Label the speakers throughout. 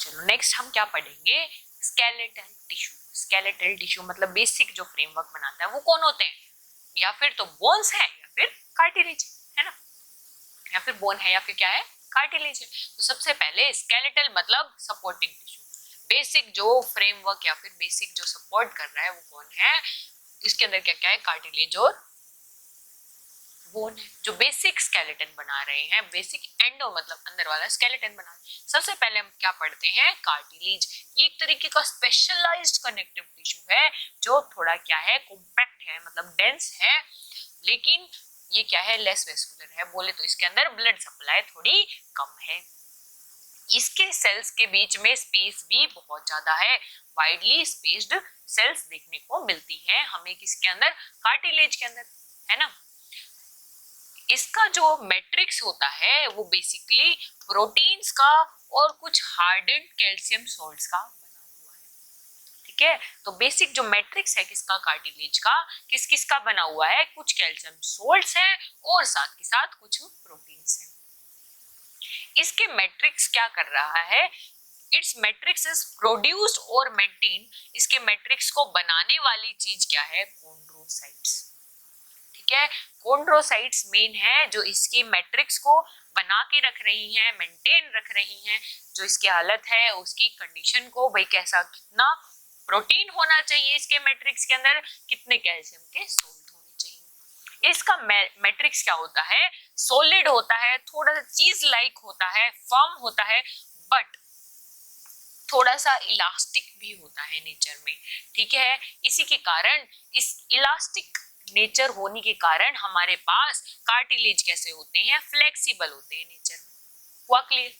Speaker 1: चलो नेक्स्ट हम क्या पढ़ेंगे, स्केलेटल टिश्यू। स्केलेटल टिश्यू मतलब बेसिक जो फ्रेमवर्क बनाता है वो कौन होते हैं, या फिर तो बोन्स है या फिर कार्टिलेज है ना, या फिर बोन है या फिर क्या है, कार्टिलेज है। तो सबसे पहले स्केलेटल मतलब सपोर्टिंग टिश्यू, बेसिक जो फ्रेमवर्क या फिर बेसिक जो सपोर्ट कर रहा है वो कौन है, इसके अंदर क्या क्या है, कार्टिलेज और बोन है, जो बेसिक स्केलेटन बना रहे हैं। बेसिक एंडो मतलब अंदर वाला स्केलेटन बना रहे हैं। सबसे पहले हम क्या पढ़ते हैं, कार्टिलेज। ये एक तरीके का स्पेशलाइज्ड कनेक्टिव टिश्यू है जो थोड़ा क्या है, कॉम्पैक्ट है मतलब डेंस है, लेकिन ये क्या है, लेस वेस्कुलर है। बोले तो इसके अंदर ब्लड सप्लाई थोड़ी कम है। इसके सेल्स के बीच में स्पेस भी बहुत ज्यादा है, वाइडली स्पेस्ड सेल्स देखने को मिलती है हमें किसके अंदर, कार्टिलेज के अंदर, है ना। इसका जो मैट्रिक्स होता है वो बेसिकली प्रोटीन्स का और कुछ हार्डेंड कैल्शियम सॉल्ट्स का बना हुआ है, ठीक है। तो बेसिक जो मैट्रिक्स है किसका, कार्टिलेज का, किस किस का बना हुआ है, कुछ कैल्शियम सॉल्ट्स है और साथ के साथ कुछ प्रोटीन्स है। इसके मैट्रिक्स क्या कर रहा है, इट्स मैट्रिक्स इज प्रोड्यूस्ड और मेंटेन। इसके मैट्रिक्स को बनाने वाली चीज क्या है, कॉन्ड्रोसाइट्स, ठीक है। कॉन्ड्रोसाइट्स मेन है जो इसके मैट्रिक्स को बना के रख रही हैं, मेंटेन रख रही हैं, जो इसकी हालत है उसकी कंडीशन को, भाई कैसा, कितना प्रोटीन होना चाहिए इसके मैट्रिक्स के अंदर, कितने कैल्शियम के सोल्ट होने चाहिए। इसका मैट्रिक्स क्या होता है, सॉलिड होता है, थोड़ा सा चीज लाइक होता है, फर्म होता है, बट थोड़ा सा इलास्टिक भी होता है नेचर में, ठीक है। इसी के कारण, इस इलास्टिक नेचर होने के कारण हमारे पास कार्टिलेज कैसे होते हैं, फ्लेक्सिबल होते हैं नेचर में। हुआ क्लियर?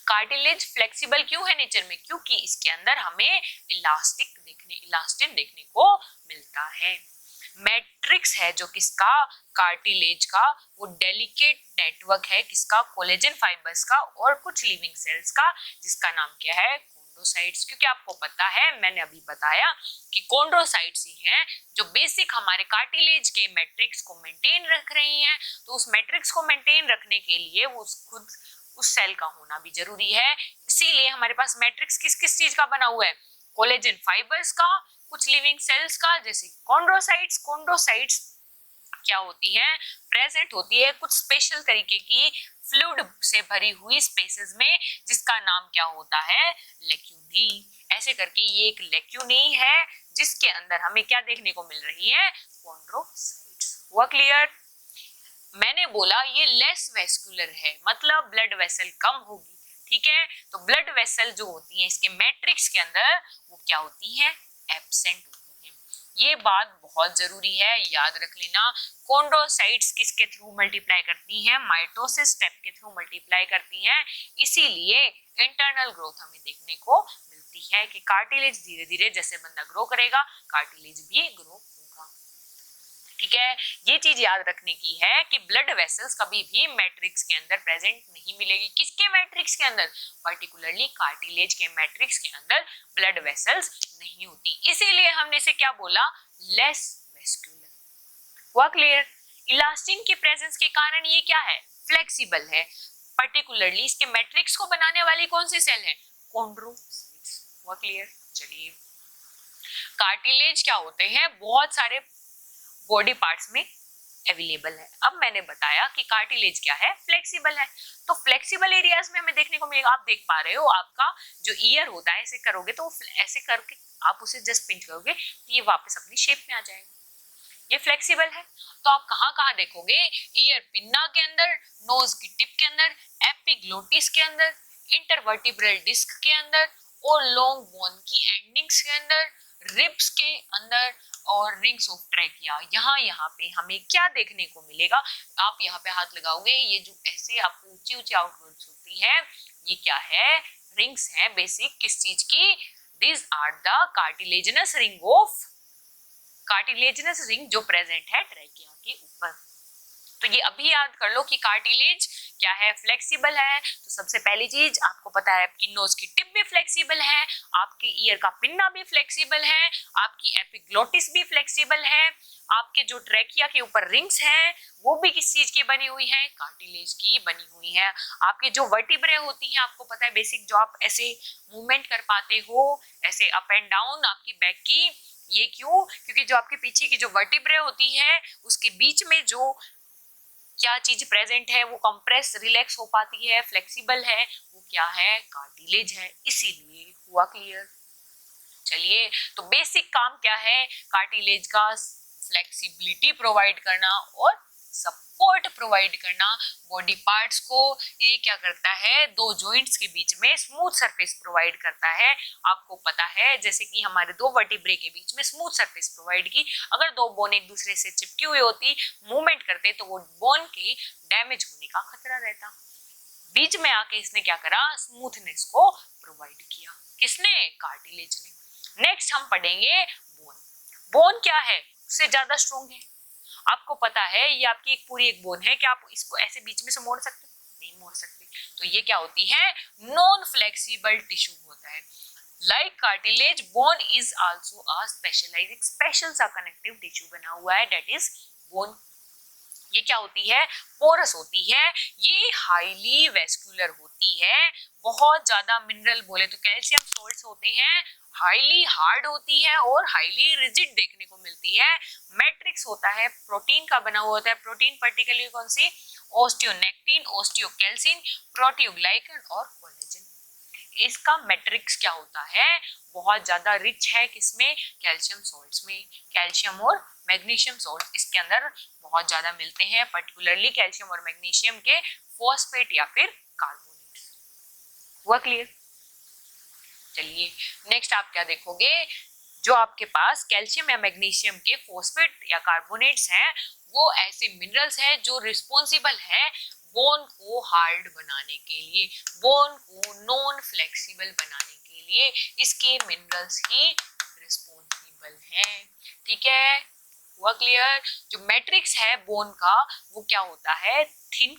Speaker 1: कार्टिलेज फ्लेक्सिबल क्यों है नेचर में, क्योंकि इसके अंदर हमें इलास्टिन देखने को मिलता है। मैट्रिक्स है जो किसका, कार्टिलेज का, वो डेलिकेट नेटवर्क है किसका, कोलेजन फाइबर्स का और कुछ लिविंग सेल्स का, जिसका नाम क्या है, कॉन्ड्रोसाइट्स। क्योंकि आपको पता है, मैंने अभी बताया कि कॉन्ड्रोसाइट्स ही हैं जो बेसिक हमारे कार्टिलेज के मैट्रिक्स को मेंटेन रख रही हैं। तो उस मैट्रिक्स को मेंटेन रखने के लिए वो खुद उस सेल का होना भी जरूरी है। इसीलिए हमारे पास मैट्रिक्स किस किस चीज का बना हुआ है, कोलेजन फाइबर्स का, कुछ लिविंग सेल्स का, जैसे कॉन्ड्रोसाइट्स। कॉन्ड्रोसाइट्स क्या होती हैं, प्रेजेंट होती है कुछ स्पेशल तरीके की फ्लूइड से भरी हुई स्पेसेस में, जिसका नाम क्या होता है, लेक्यूनी। ऐसे करके ये एक लेक्यूनी है जिसके अंदर हमें क्या देखने को मिल रही है, कॉन्ड्रोसाइट्स। हुआ क्लियर? मैंने बोला ये लेस वेस्कुलर है, मतलब ब्लड वेसल कम होगी, ठीक है। तो ब्लड वेसल जो होती है इसके मैट्रिक्स के अंदर वो क्या होती है, एब्सेंट होती है। ये बात बहुत जरूरी है, याद रख लेना। कॉन्ड्रोसाइट्स किसके थ्रू मल्टीप्लाई करती हैं, माइटोसिस स्टेप के थ्रू मल्टीप्लाई करती हैं। इसीलिए इंटरनल ग्रोथ हमें देखने को मिलती है कि कार्टिलेज धीरे धीरे जैसे बंदा ग्रो करेगा, कार्टिलेज भी ग्रो होगा, ठीक है। ये चीज याद रखने की है कि ब्लड वेसल्स कभी भी मैट्रिक्स के अंदर प्रेजेंट नहीं मिलेगी। किसके मैट्रिक्स के अंदर, पर्टिकुलरली कार्टिलेज के मैट्रिक्स के अंदर ब्लड वेसल्स नहीं होती। इसीलिए हमने इसे क्या बोला, लेस वेस्कुलर। हुआ क्लियर? इलास्टिन के प्रेजेंस के कारण ये क्या है, फ्लेक्सिबल है। पर्टिकुलरली इसके मैट्रिक्स को बनाने वाली कौन सी सेल है, कॉन्ड्रोसाइट्स। हुआ क्लियर? चलिए, कार्टिलेज क्या होते हैं, बहुत सारे बॉडी पार्ट्स में अवेलेबल है। अब मैंने बताया कि कार्टिलेज क्या है, फ्लेक्सिबल है। तो फ्लेक्सिबल एरियाज में हमें देखने को मिलेगा, आप देख पा रहे हो, आपका जो ईयर होता है ऐसे करोगे तो ऐसे करके आप उसे जस्ट पिंच करोगे तो ये वापस अपनी शेप में आ जाएगा, ये फ्लेक्सिबल है। तो आप कहाँ कहाँ देखोगे, ईयर पिन्ना के अंदर, नोज की टिप के अंदर, एपिग्लोटिस के अंदर, इंटरवर्टिब्रल डिस्क के अंदर और लॉन्ग बोन की एंडिंग्स के अंदर, रिब्स के अंदर और रिंग्स ऑफ ट्रैकिया। यहाँ पे हमें क्या देखने को मिलेगा, आप यहाँ पे हाथ लगाओगे, ये जो ऐसे आपको ऊंची ऊंची आउटवर्ड्स होती है, ये क्या है, रिंग्स है बेसिक किस चीज की, this are the cartilaginous ring of, cartilaginous ring जो प्रेजेंट है ट्रैकिया के ऊपर। तो ये अभी याद कर लो कि कार्टिलेज क्या है, फ्लेक्सिबल है। तो सबसे पहली चीज आपको पता है आपकी नोज की टिप भी फ्लेक्सिबल है, आपकी ईयर का पिन्ना भी फ्लेक्सिबल है, आपकी एपिग्लोटिस भी फ्लेक्सिबल है, आपके जो ट्रैकिया के ऊपर रिंग्स हैं वो भी किस चीज की बनी हुई है, कार्टिलेज की बनी हुई है। आपके जो वर्टिब्रे होती हैं आपको पता है बेसिक, जो आप ऐसे मूवमेंट कर पाते हो ऐसे अप एंड डाउन आपकी बैक की, ये क्यों, क्योंकि जो आपके पीछे की जो वर्टिब्रे होती है उसके बीच में जो क्या चीज प्रेजेंट है वो कंप्रेस रिलैक्स हो पाती है, फ्लेक्सिबल है, वो क्या है, कार्टिलेज है, इसीलिए। हुआ क्लियर? चलिए, तो बेसिक काम क्या है कार्टिलेज का, फ्लेक्सिबिलिटी प्रोवाइड करना और सपोर्ट प्रोवाइड करना बॉडी पार्ट्स को। ये क्या करता है, दो जॉइंट्स के बीच में स्मूथ सरफेस प्रोवाइड करता है। आपको पता है जैसे कि हमारे दो वर्टिब्रे के बीच में स्मूथ सरफेस प्रोवाइड की, अगर दो बोन एक दूसरे से चिपकी हुई होती, मूवमेंट करते, तो वो बोन के डैमेज होने का खतरा रहता। बीच में आके इसने क्या करा, स्मूथनेस को प्रोवाइड किया, किसने, कार्टिलेज ने। नेक्स्ट हम पढ़ेंगे बोन। बोन क्या है, उससे ज्यादा स्ट्रॉन्ग है। आपको पता है ये आपकी एक पूरी एक बोन है, क्या आप इसको ऐसे बीच में से मोड़ सकते, नहीं मोड़ सकते। तो ये क्या होती है, नॉन फ्लेक्सिबल टिश्यू होता है। Like cartilage, bone is also a specialized, special सा कनेक्टिव टिश्यू बना हुआ है, दैट इज बोन। ये क्या होती है, पोरस होती है, ये हाईली वेस्कुलर होती है, बहुत ज्यादा मिनरल बोले तो कैल्शियम सोल्ट्स होते हैं, हाईली हार्ड होती है और हाईली रिजिड देखने को मिलती है। मैट्रिक्स होता है, प्रोटीन का बना हुआ होता है, प्रोटीन पर्टिकुलरली कौन सी, ओस्टियोनेक्टिन, ओस्टियोकैल्सिन, प्रोटियोग्लाइकन और कोलेजन। इसका मैट्रिक्स क्या होता है, बहुत ज्यादा रिच है किसमें, कैल्शियम सॉल्ट्स में। कैल्शियम और मैग्नीशियम सॉल्ट इसके अंदर बहुत ज्यादा मिलते हैं, पर्टिकुलरली कैल्शियम और मैग्नीशियम के फॉस्फेट या फिर कार्बोनेट्स। हुआ क्लियर? चलिए, नेक्स्ट आप क्या देखोगे, जो आपके पास कैल्शियम या मैग्नीशियम के फॉस्फेट या कार्बोनेट्स हैं वो ऐसे मिनरल्स हैं जो रिस्पॉन्सिबल है बोन को हार्ड बनाने के लिए, बोन को नॉन फ्लेक्सिबल बनाने के लिए, इसके मिनरल्स ही रिस्पॉन्सिबल हैं। ठीक है, हुआ क्लियर? जो मैट्रिक्स है बोन का वो क्या होता है, थिन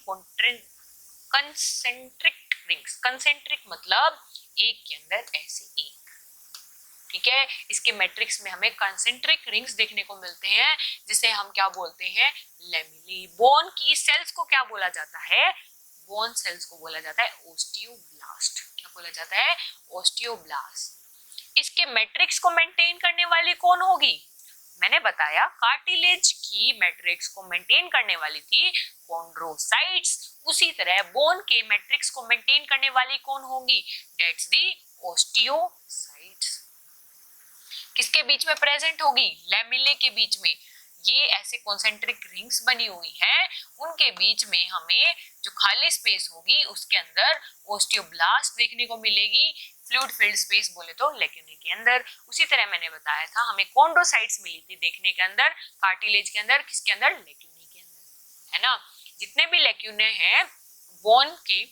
Speaker 1: कंसेंट्रिक रिंग्स। कंसेंट्रिक मतलब एक के अंदर ऐसे एक, ठीक है। इसके मैट्रिक्स में हमें कंसेंट्रिक रिंग्स देखने को मिलते हैं, जिसे हम क्या बोलते हैं, लेमिली। बोन की सेल्स को क्या बोला जाता है, बोन सेल्स को बोला जाता है ओस्टियोब्लास्ट। क्या बोला जाता है, ओस्टियोब्लास्ट। इसके मैट्रिक्स को मेंटेन करने वाली कौन होगी, मैंने बताया कार्टिलेज की मैट्रिक्स को मेंटेन करने वाली थी कॉन्ड्रोसाइट्स, उसी तरह बोन के मैट्रिक्स को मेंटेन करने वाली कौन होगी, दैट्स दी ओस्टियोसाइट्स। किसके बीच में प्रेजेंट होगी, लैमिले के बीच में। ये ऐसे कॉन्सेंट्रिक रिंग्स बनी हुई हैं, उनके बीच में हमें जो खाली स्पेस होगी उसके अंदर ओस्टियोब्लास्ट देखने को मिलेगी, फ्लूइड फिल्ड स्पेस बोले तो लेक्यूने के अंदर। उसी तरह मैंने बताया था हमें कॉन्ड्रोसाइट्स मिली थी देखने के अंदर, कार्टिलेज के अंदर, किसके अंदर, लेक्यूने के अंदर, है ना। जितने भी लेक्यूने हैं बोन के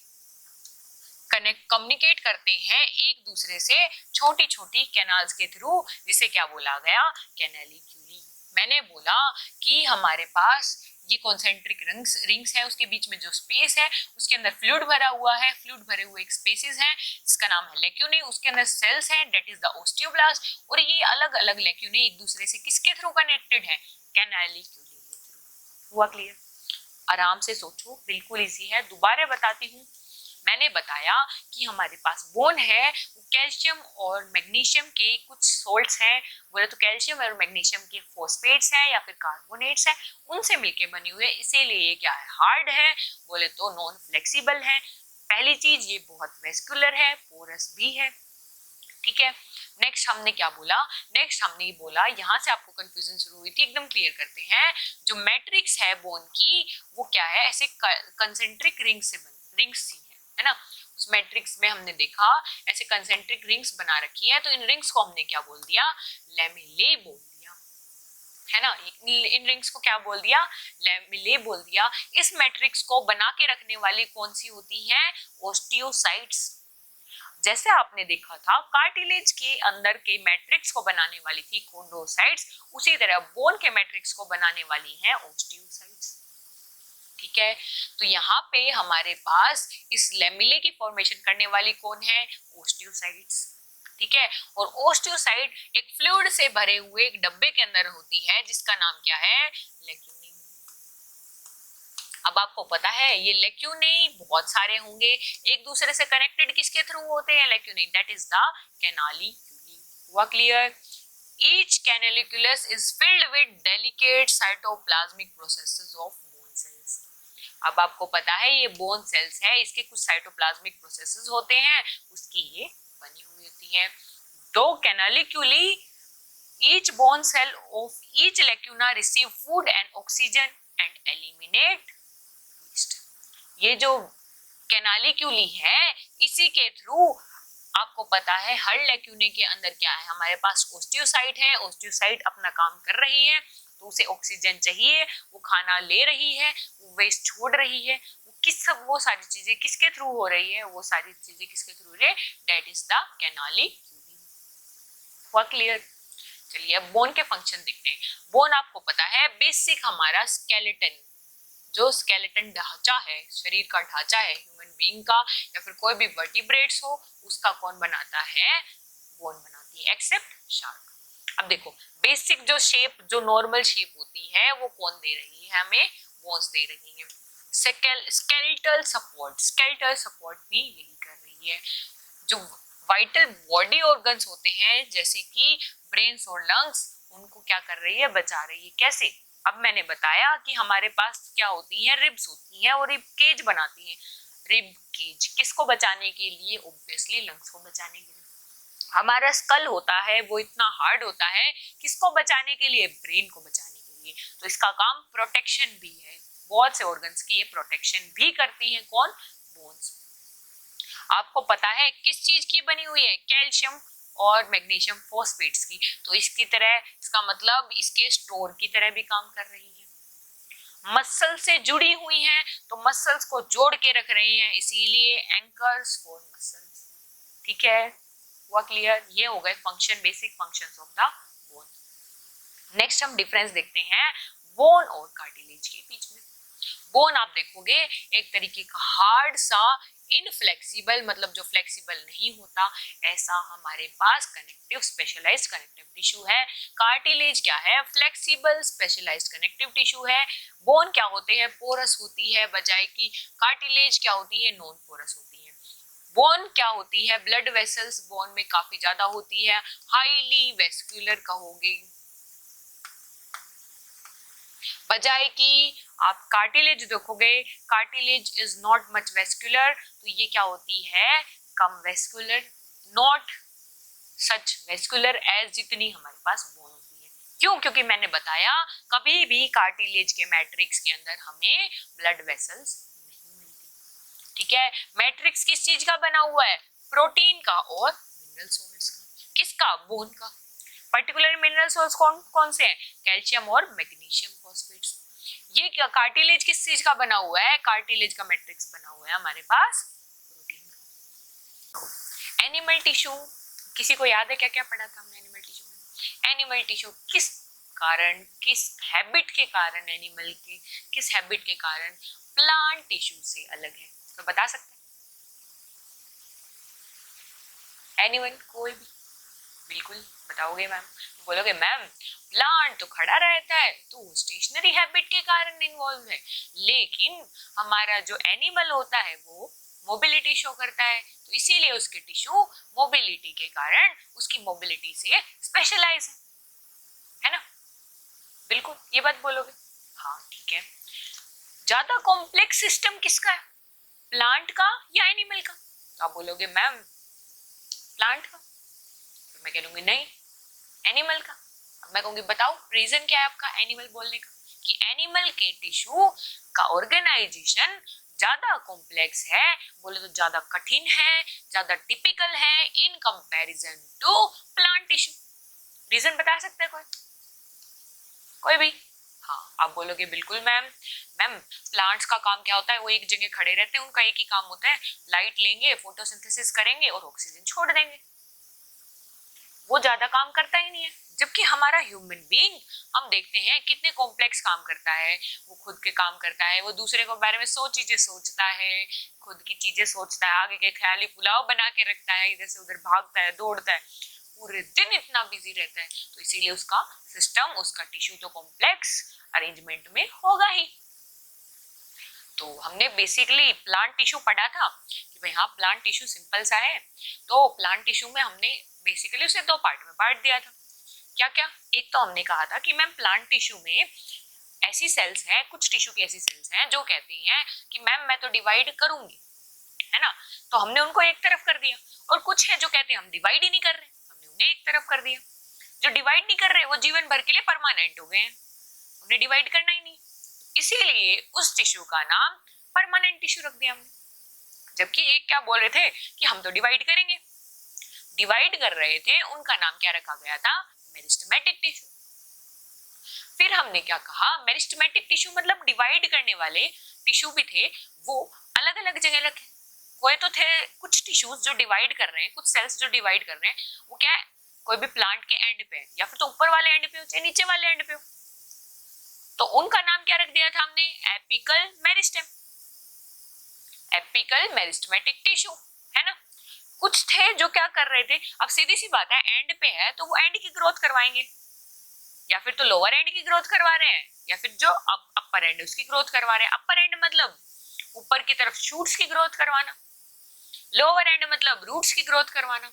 Speaker 1: कनेक्ट कम्युनिकेट करते हैं एक दूसरे से छोटी छोटी कैनाल्स के थ्रू, जिसे क्या बोला गया, कैनेलिक्यूली। मैंने बोला कि हमारे पास ये कॉन्सेंट्रिक रिंग्स है, उसके बीच में जो स्पेस है उसके अंदर फ्लूइड भरा हुआ है, फ्लूइड भरे हुए एक स्पेसेस है जिसका नाम है लेक्यूने, उसके अंदर सेल्स है दैट इज द ओस्टियोब्लास्ट, और ये अलग अलग लेक्यूने एक दूसरे से किसके थ्रू कनेक्टेड है, कैनेलिक्यूली के थ्रू। हुआ क्लियर? आराम से सोचो, बिल्कुल इजी है, दोबारा बताती हूँ। मैंने बताया कि हमारे पास बोन है, वो कैल्शियम और मैग्नीशियम के कुछ सोल्ट्स हैं, बोले तो कैल्शियम और मैग्नीशियम के फॉस्फेट्स हैं या फिर कार्बोनेट्स हैं, उनसे मिलके बनी हुई है, इसीलिए ये क्या है, हार्ड है, बोले तो नॉन फ्लेक्सिबल है। पहली चीज ये बहुत वेस्कुलर है, पोरस भी है, ठीक है। नेक्स्ट हमने क्या बोला, नेक्स्ट हमने बोला, यहाँ से आपको कंफ्यूजन शुरू हुई थी, एकदम क्लियर करते हैं। जो मैट्रिक्स है बोन की वो क्या है, ऐसे कंसेंट्रिक रिंग से बनी, रिंग्स है ना। उस मैट्रिक्स में हमने देखा ऐसे कंसेंट्रिक रिंग्स बना रखी है, तो इन रिंग्स को हमने क्या बोल दिया, लेमिले बोल दिया, है ना। इन रिंग्स को क्या बोल दिया, लेमिले बोल दिया। इस मैट्रिक्स को बना के रखने वाली कौन सी होती है, ओस्टियोसाइट्स। जैसे आपने देखा था कार्टिलेज के अंदर के मैट्रिक्स को बनाने वाली थी कॉन्ड्रोसाइट्स, उसी तरह बोन के मैट्रिक्स को बनाने वाली हैं ओस्टियोसाइट्स। ठीक है, तो यहाँ पे हमारे पास इस लेमिले की फॉर्मेशन करने वाली कौन है, ओस्टियोसाइट्स। ठीक है, और ओस्टियोसाइट एक फ्लूइड से भरे हुए एक डब्बे के अंदर होती है जिसका नाम क्या है, लेक्यूनी। अब आपको पता है ये लेक्यूनी बहुत सारे होंगे, एक दूसरे से कनेक्टेड किसके थ्रू होते हैं, lacunae, that is the canaliculi. हुआ clear? Each canaliculus is filled with delicate cytoplasmic processes of bone cells. अब आपको पता है ये बोन सेल्स है, इसके कुछ साइटोप्लाज्मिक प्रोसेसेस होते हैं, उसकी ये बनी हुई होती है। दो कैनालिक्यूली, each bone cell of each lacuna receive food and oxygen and eliminate waste। ये जो कैनालिक्यूली है इसी के थ्रू आपको पता है हर लेक्यूने के अंदर क्या है, हमारे पास ओस्टियोसाइट है, ओस्टियोसाइट अपना काम कर रही है तो उसे ऑक्सीजन चाहिए, वो खाना ले रही है, वो वेस्ट छोड़ रही है, वो सारी चीजें किसके थ्रू हो रही है, वो सारी चीजें किसके थ्रू हो रही है, दैट इज द कैनालिक्यूली। हुआ क्लियर? चलिए अब बोन के फंक्शन देखते हैं। बोन आपको पता है बेसिक हमारा स्केलेटन, जो स्केलेटन ढांचा है, शरीर का ढांचा है ह्यूमन बीइंग का या फिर कोई भी वर्टिब्रेट्स हो, उसका कौन बनाता है, बोन बनाती है, एक्सेप्ट शार्क। अब देखो बेसिक जो शेप, जो नॉर्मल शेप होती है वो कौन दे रही है हमें, बोन्स दे रही है। स्केलेटल सपोर्ट, स्केलेटल सपोर्ट भी यही कर रही है। जो वाइटल बॉडी ऑर्गन्स होते हैं जैसे कि ब्रेन्स और लंग्स, उनको क्या कर रही है, बचा रही है। कैसे? अब मैंने बताया कि हमारे पास क्या होती है, रिब्स होती हैं और रिब केज बनाती हैं। रिब केज किसको बचाने के लिए, ऑब्वियसली लंग्स को बचाने के लिए। हमारा स्कल होता है वो इतना हार्ड होता है, किसको बचाने के लिए, ब्रेन को बचाने के लिए। तो इसका काम प्रोटेक्शन भी है, बहुत से ऑर्गन्स की ये प्रोटेक्शन भी करती है, कौन, बोन्स। आपको पता है किस चीज की बनी हुई है, कैल्शियम और मैग्नीशियम फॉस्फेट्स की, तो इसकी तरह, इसका मतलब इसके स्टोर की तरह भी काम कर रही है। मसल से जुड़ी हुई हैं तो मसल्स को जोड़ के रख रही हैं, इसीलिए एंकर्स फॉर मसल्स। ठीक है, हुआ क्लियर? ये हो गए function, basic functions of the bone. Next हम डिफरेंस देखते हैं बोन और कार्टिलेज के बीच में। बोन आप देखोगे एक तरीके का हार्ड सा इनफ्लेक्सिबल, मतलब जो फ्लेक्सिबल नहीं होता, ऐसा हमारे पास कनेक्टिव स्पेशलाइज्ड कनेक्टिव टिश्यू है। कार्टिलेज क्या है, फ्लेक्सिबल स्पेशलाइज्ड कनेक्टिव टिश्यू है। बोन क्या होते हैं, पोरस होती है, बजाय की कार्टिलेज क्या होती है, नॉन पोरस होती है। बोन क्या होती है, ब्लड वेसल्स बोन में काफी ज्यादा होती है, हाईली वेस्कुलर कहोगे, बजाय की आप कार्टिलेज देखोगे, cartilage is not much vascular, तो ये क्या होती है, कम vascular, not such vascular as जितनी हमारे पास बोन होती है। क्यों? क्योंकि मैंने बताया कभी भी कार्टिलेज के मैट्रिक्स के अंदर हमें ब्लड वेसल्स नहीं मिलती। ठीक है, मैट्रिक्स किस चीज का बना हुआ है, प्रोटीन का और मिनरल सॉल्ट्स का। किसका, बोन का। पर्टिकुलर मिनरल सॉल्ट्स कौन कौन से हैं, कैल्शियम और मैग्नीशियम फॉस्फेट्स। ये क्या कार्टिलेज किस चीज का बना हुआ है, कार्टिलेज का मैट्रिक्स बना हुआ है हमारे पास प्रोटीन का। एनिमल टिश्यू, किसी को याद है क्या क्या पढ़ा था हमने एनिमल टिश्यू में? एनिमल टिश्यू किस कारण, किस हैबिट के कारण, एनिमल के किस हैबिट के कारण प्लांट टिश्यू से अलग है, तो बता सकते हैं? एनीवन, कोई भी? बिल्कुल बताओगे मैम, बोलोगे मैम प्लांट तो खड़ा रहता है तो वो स्टेशनरी हैबिट के कारण इन्वॉल्व है, लेकिन हमारा जो एनिमल होता है वो मोबिलिटी शो करता है, तो इसीलिए उसके टिश्यू मोबिलिटी के कारण, उसकी मोबिलिटी से स्पेशलाइज है ना। बिल्कुल, ये बात बोलोगे? हाँ ठीक है। ज्यादा कॉम्प्लेक्स सिस्टम किसका है, प्लांट का या एनिमल का? तो आप बोलोगे मैम प्लांट का, तो मैं कह लूंगी नहीं एनिमल का। अब मैं कहूंगी बताओ रीजन क्या है आपका एनिमल बोलने का, कि एनिमल के टिश्यू का ऑर्गेनाइजेशन ज्यादा कॉम्प्लेक्स है, बोले तो ज्यादा कठिन है, ज्यादा टिपिकल है in comparison to plant tissue. Reason बता सकते हैं कोई भी? हाँ, आप बोलोगे बिल्कुल मैम, मैम प्लांट्स का काम क्या होता है, वो एक जगह खड़े रहते हैं, उनका एक ही काम होता है, लाइट लेंगे, फोटोसिंथेसिस करेंगे और ऑक्सीजन छोड़ देंगे, वो ज्यादा काम करता ही नहीं है, जबकि हमारा ह्यूमन बीइंग हम देखते हैं कितने कॉम्प्लेक्स काम करता है, वो खुद के काम करता है, वो दूसरे के बारे में 100 चीजें सोचता है, खुद की चीजें सोचता है, आगे के ख्याली पुलाव बना के रखता है, इधर से उधर भागता है, दौड़ता है, पूरे दिन इतना बिजी रहता है, तो इसीलिए उसका सिस्टम, उसका टिश्यू तो कॉम्प्लेक्स अरेंजमेंट में होगा ही। तो हमने बेसिकली प्लांट टिश्यू पढ़ा था कि भाई हाँ प्लांट टिश्यू सिंपल सा है। तो प्लांट टिश्यू में हमने बेसिकली उसे 2 पार्ट में बांट दिया था। क्या क्या? एक तो हमने कहा था कि मैम प्लांट टिश्यू में ऐसी सेल्स हैं, कुछ टिश्यू की ऐसी सेल्स हैं जो कहती हैं कि मैम मैं तो डिवाइड करूंगी, है ना, तो हमने उनको एक तरफ कर दिया। और कुछ है जो कहते हैं हम डिवाइड ही नहीं कर रहे, हमने उन्हें एक तरफ कर दिया। जो डिवाइड नहीं कर रहे वो जीवन भर के लिए परमानेंट हो गए हैं, उन्हें डिवाइड करना ही नहीं, इसीलिए उस टिश्यू का नाम परमानेंट टिश्यू रख दिया हमने। जबकि एक क्या बोल रहे थे कि हम तो डिवाइड करेंगे, डिवाइड कर रहे थे, उनका नाम क्या रखा गया था? Meristematic tissue. फिर हमने क्या कहा? मेरिस्टेमेटिक टिश्यू मतलब डिवाइड करने वाले टिश्यू भी थे, वो अलग अलग जगह रखे। कोई तो थे कुछ टिश्यूज जो डिवाइड कर रहे हैं, कुछ सेल्स जो डिवाइड कर रहे हैं, वो क्या है, कोई भी प्लांट के एंड पे या फिर तो ऊपर वाले एंड पे हो चाहे नीचे वाले एंड पे हो, तो उनका नाम क्या रख दिया था हमने? Apical meristem, apical meristematic tissue, है ना। कुछ थे जो क्या कर रहे थे, अब सीधी सी बात है, एंड पे है तो वो एंड की ग्रोथ करवाएंगे, या फिर तो लोअर एंड की ग्रोथ करवा रहे हैं, या फिर जो अपर एंड उसकी ग्रोथ करवा रहे हैं। अपर एंड मतलब ऊपर की तरफ शूट्स की ग्रोथ करवाना, लोअर एंड मतलब रूट्स की ग्रोथ करवाना।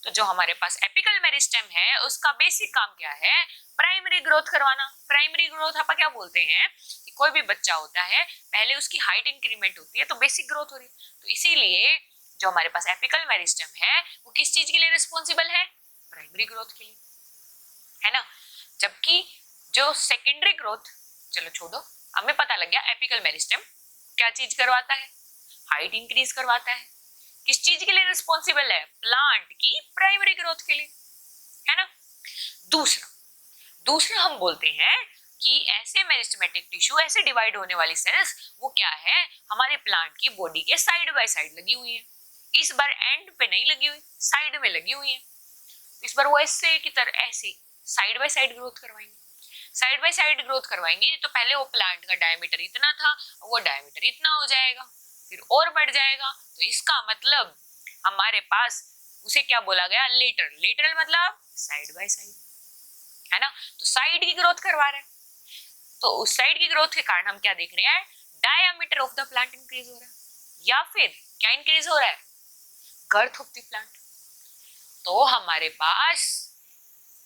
Speaker 1: तो जो हमारे पास एपिकल मेरिस्टेम है उसका बेसिक काम क्या है? प्राइमरी ग्रोथ करवाना। प्राइमरी ग्रोथ आप क्या बोलते हैं कि कोई भी बच्चा होता है पहले उसकी हाइट इंक्रीमेंट होती है तो बेसिक ग्रोथ हो रही है, तो इसीलिए जो हमारे पास एपिकल मेरिस्टेम है वो किस चीज के लिए रिस्पॉन्सिबल है? प्राइमरी ग्रोथ के लिए, है ना। जबकि जो सेकेंडरी ग्रोथ, चलो छोड़ो, हमें पता लग गया एपिकल मेरिस्टेम क्या चीज करवाता है? हाइट इंक्रीज करवाता है। किस चीज के लिए रिस्पॉन्सिबल है? प्लांट की प्राइमरी ग्रोथ के लिए, है ना। दूसरा हम बोलते हैं कि ऐसे मेरिस्टेमेटिक टिश्यू, ऐसे डिवाइड होने वाली सेल्स, वो क्या है? हमारे प्लांट की बॉडी के साइड बाय साइड लगी हुई है। इस बार एंड पे नहीं लगी हुई, साइड में लगी हुई है। इस बार वो ऐसे की तरह ऐसे साइड बाय साइड ग्रोथ करवाएंगे। साइड बाय साइड ग्रोथ करवाएंगे तो पहले वो प्लांट का डायमीटर इतना था, वो डायमीटर इतना हो जाएगा, फिर और बढ़ जाएगा। तो इसका मतलब हमारे पास उसे क्या बोला गया? लेटरल। लेटरल मतलब साइड बाय साइड, है ना। तो साइड की ग्रोथ करवा रहे हैं, तो उस साइड की ग्रोथ के कारण हम क्या देख रहे हैं? Diameter of the plant increase हो रहा है, या फिर क्या इंक्रीज हो रहा है? Girth of the plant. तो हमारे पास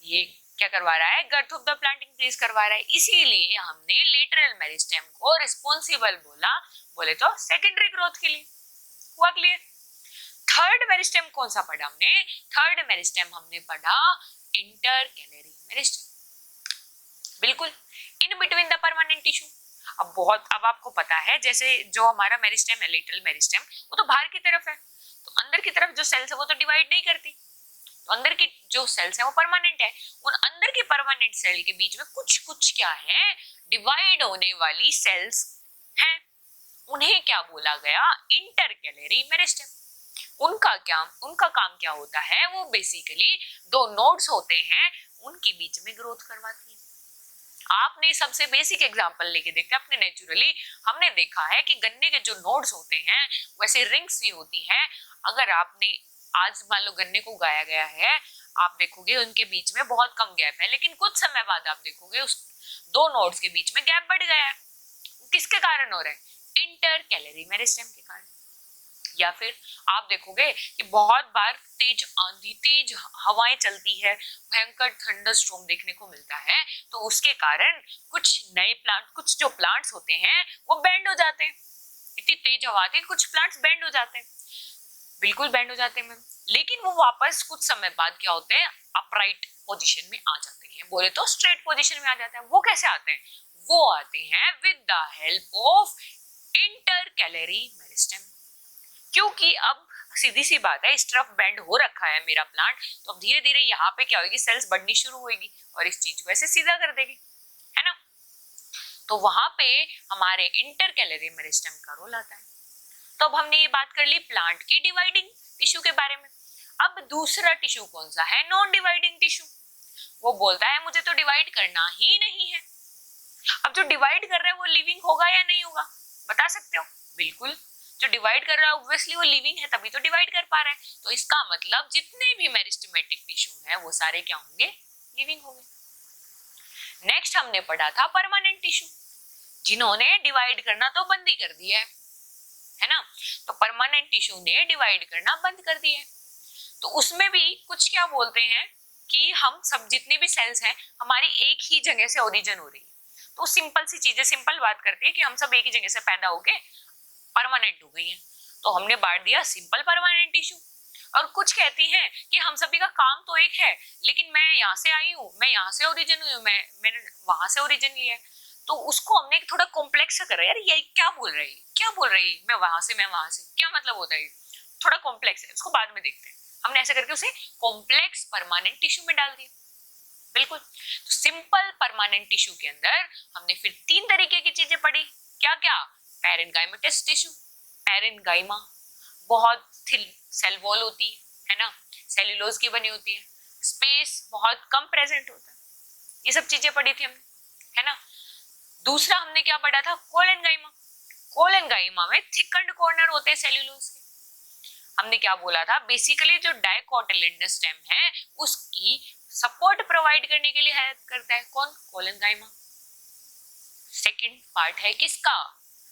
Speaker 1: ये क्या करवा रहा है? Girth of the plant increase करवा रहा है, इसीलिए हमने लेटरल मेरिस्टेम को रिस्पॉन्सिबल बोला। बोले तो सेकेंडरी ग्रोथ के लिए। हुआ क्लियर? थर्ड मेरिस्टेम कौन सा पढ़ा हमने? थर्ड मेरिस्टेम हमने पढ़ा इंटरकैलरी मेरिस्टेम, बिल्कुल in between the permanent tissue. अब आपको पता है जैसे जो हमारा मेरिस्टेम है, लेटरल मेरिस्टेम, वो तो बाहर की तरफ है, तो अंदर की तरफ जो सेल्स है वो तो डिवाइड नहीं करती, तो अंदर की जो सेल्स है वो परमानेंट है। उन अंदर के परमानेंट सेल के बीच में कुछ कुछ क्या है? डिवाइड होने वाली सेल्स हैं, उन्हें क्या बोला गया? Intercalary meristem. उनका काम क्या होता है? वो बेसिकली 2 नोड्स होते हैं, उनके बीच में ग्रोथ करवाती है। आपने सबसे बेसिक एग्जांपल लेके देखते हैं अपने नेचुरली, हमने देखा है कि गन्ने के जो नोड्स होते हैं वैसे रिंग्स भी होती हैं। अगर आपने आज मान लो गन्ने को उगाया गया है, आप देखोगे उनके बीच में बहुत कम गैप है, लेकिन कुछ समय बाद आप देखोगे उस 2 नोड्स के बीच में गैप बढ़ गया है। किसके कारण हो रहा है? इंटरकैलरी मेरिस्टेम के कारण। या फिर आप देखोगे कि बहुत बार तेज आंधी, तेज हवाएं चलती है, भयंकर थंडरस्टॉर्म देखने को मिलता है, तो उसके कारण कुछ नए प्लांट, कुछ जो प्लांट्स होते हैं वो बेंड हो जाते हैं। इतनी तेज हवा आती है, कुछ प्लांट्स बेंड हो जाते हैं, बिल्कुल बेंड हो जाते हैं मैम, लेकिन वो वापस कुछ समय बाद क्या होते हैं? अपराइट पोजीशन में आ जाते हैं, बोले तो स्ट्रेट पोजीशन में आ जाते हैं। वो कैसे आते हैं? वो आते हैं with the help of intercalary meristem. क्योंकि अब सीधी सी बात है, इस तरफ बेंड हो रखा है मेरा प्लांट, तो अब धीरे धीरे यहाँ पे क्या होगी? सेल्स बढ़नी शुरू होगी और इस चीज को ऐसे सीधा कर देगी, है ना। तो वहां पे हमारे इंटरकैलरी मेरिस्टेम का रोल आता है। तो अब हमने ये बात कर ली प्लांट की डिवाइडिंग टिश्यू के बारे में। अब दूसरा टिश्यू कौन सा है? Non dividing tissue. वो बोलता है मुझे तो डिवाइड करना ही नहीं है। अब जो डिवाइड कर रहा है वो लिविंग होगा या नहीं होगा, बता सकते हो? बिल्कुल, जो डिवाइड कर रहा है ऑब्वियसली वो लिविंग है, तभी तो डिवाइड कर पा रहा है। तो इसका मतलब जितने भी मेरिस्टेमेटिक टिश्यू है वो सारे क्या होंगे, लिविंग होंगे। नेक्स्ट हमने पढ़ा था परमानेंट टिश्यू, जिन्होंने डिवाइड करना तो बंद ही कर दिया है ना। तो परमानेंट टिश्यू ने डिवाइड करना बंद कर दिया है। तो उसमें भी कुछ क्या बोलते हैं कि हम सब जितने भी सेल्स हैं हमारी एक ही जगह से ओरिजिन हो रही है। तो सिंपल सी चीजें, सिंपल बात करती है कि हम सब एक ही जगह से पैदा होके परमानेंट हो गई हैं। तो हमने बांट दिया सिंपल परमानेंट टिश्यू। और कुछ कहती हैं कि हम सभी का काम तो एक है, लेकिन मैं यहाँ से आई हूँ, मैं यहाँ से ओरिजिन हुई हूँ, मैंने वहां से ओरिजिन लिया है। तो उसको हमने थोड़ा कॉम्प्लेक्स करा, यार ये क्या बोल रही है, क्या बोल रही है, मैं वहां से, मैं वहां से, क्या मतलब होता है, थोड़ा कॉम्प्लेक्स है, उसको बाद में देखते हैं। हमने ऐसे करके उसे कॉम्प्लेक्स परमानेंट टिश्यू में डाल दिया। बिल्कुल। तो सिंपल परमानेंट टिश्यू के अंदर हमने फिर 3 तरीके की चीजें पढ़ी। क्या क्या? पैरेन्काइमेटस टिश्यू, पैरेन्काइमा बहुत थिन सेल वॉल होती है ना, सेल्यूलोज की बनी होती है, स्पेस बहुत कम प्रेजेंट होता है, ये सब चीजें पढ़ी थी हमने, है ना। दूसरा हमने क्या पढ़ा था? कोलेनगाइमा। कोलेनगाइमा में थिकन्ड कॉर्नर होते हैं सेल्यूलोज के। हमने क्या बोला था? बेसिकली जो डाइकोटिलेडोनस स्टेम है उसकी सपोर्ट प्रोवाइड करने के लिए हेल्प करता है कौन? कोलेनगाइमा। सेकंड पार्ट है किसका?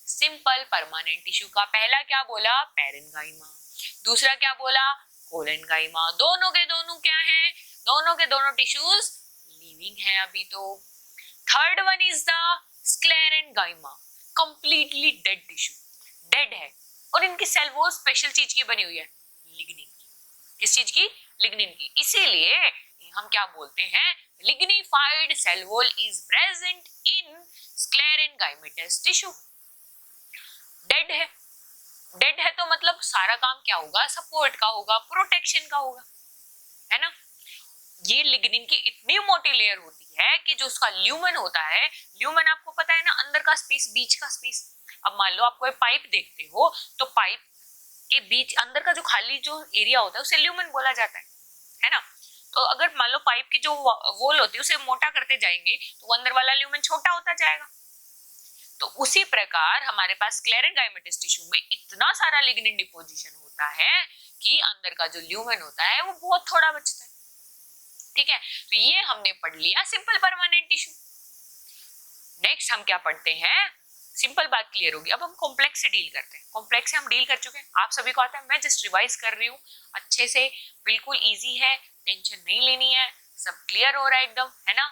Speaker 1: सिंपल परमानेंट टिश्यू का। पहला क्या बोला? पैरेन्काइमा। दूसरा क्या बोला? कोलेनगाइमा। दोनों के दोनों क्या है? दोनों के दोनों टिश्यूज लिविंग है अभी तो। Third one is the sclerenchyma, completely dead tissue, dead है और इनकी सेल वॉल स्पेशल चीज की बनी हुई है, लिग्निन की। किस चीज की? लिग्निन की। इसीलिए हम क्या बोलते हैं? Lignified cell wall is present in sclerenchymatous tissue. Dead है तो मतलब सारा काम क्या होगा? सपोर्ट का होगा, प्रोटेक्शन का होगा, है ना। ये लिग्निन की इतनी मोटी लेयर होती है कि जो उसका ल्यूमन होता है, ल्यूमन आपको पता है ना, अंदर का स्पेस, बीच का स्पेस। अब मान लो आप कोई पाइप देखते हो तो पाइप के बीच अंदर का जो खाली जो एरिया होता है उसे ल्यूमन बोला जाता है ना। तो अगर मान लो पाइप की जो वॉल होती है उसे मोटा करते जाएंगे तो वो अंदर वाला ल्यूमन छोटा होता जाएगा। तो उसी प्रकार हमारे पास स्क्लेरेन्गाइमेटस टिश्यू में इतना सारा लिग्निन डिपोजिशन होता है कि अंदर का जो ल्यूमन होता है वो बहुत थोड़ा बचता है। ठीक है, तो ये हमने पढ़ लिया सिंपल परमानेंट टिश्यू। नेक्स्ट हम क्या पढ़ते हैं? सिंपल बात क्लियर होगी, अब हम कॉम्प्लेक्स से डील करते हैं। कॉम्प्लेक्स से हम डील कर चुके हैं, आप सभी को आता है, मैं जस्ट रिवाइज कर रही हूँ अच्छे से, बिल्कुल इजी है, टेंशन नहीं लेनी है, सब क्लियर हो रहा है एकदम, है ना।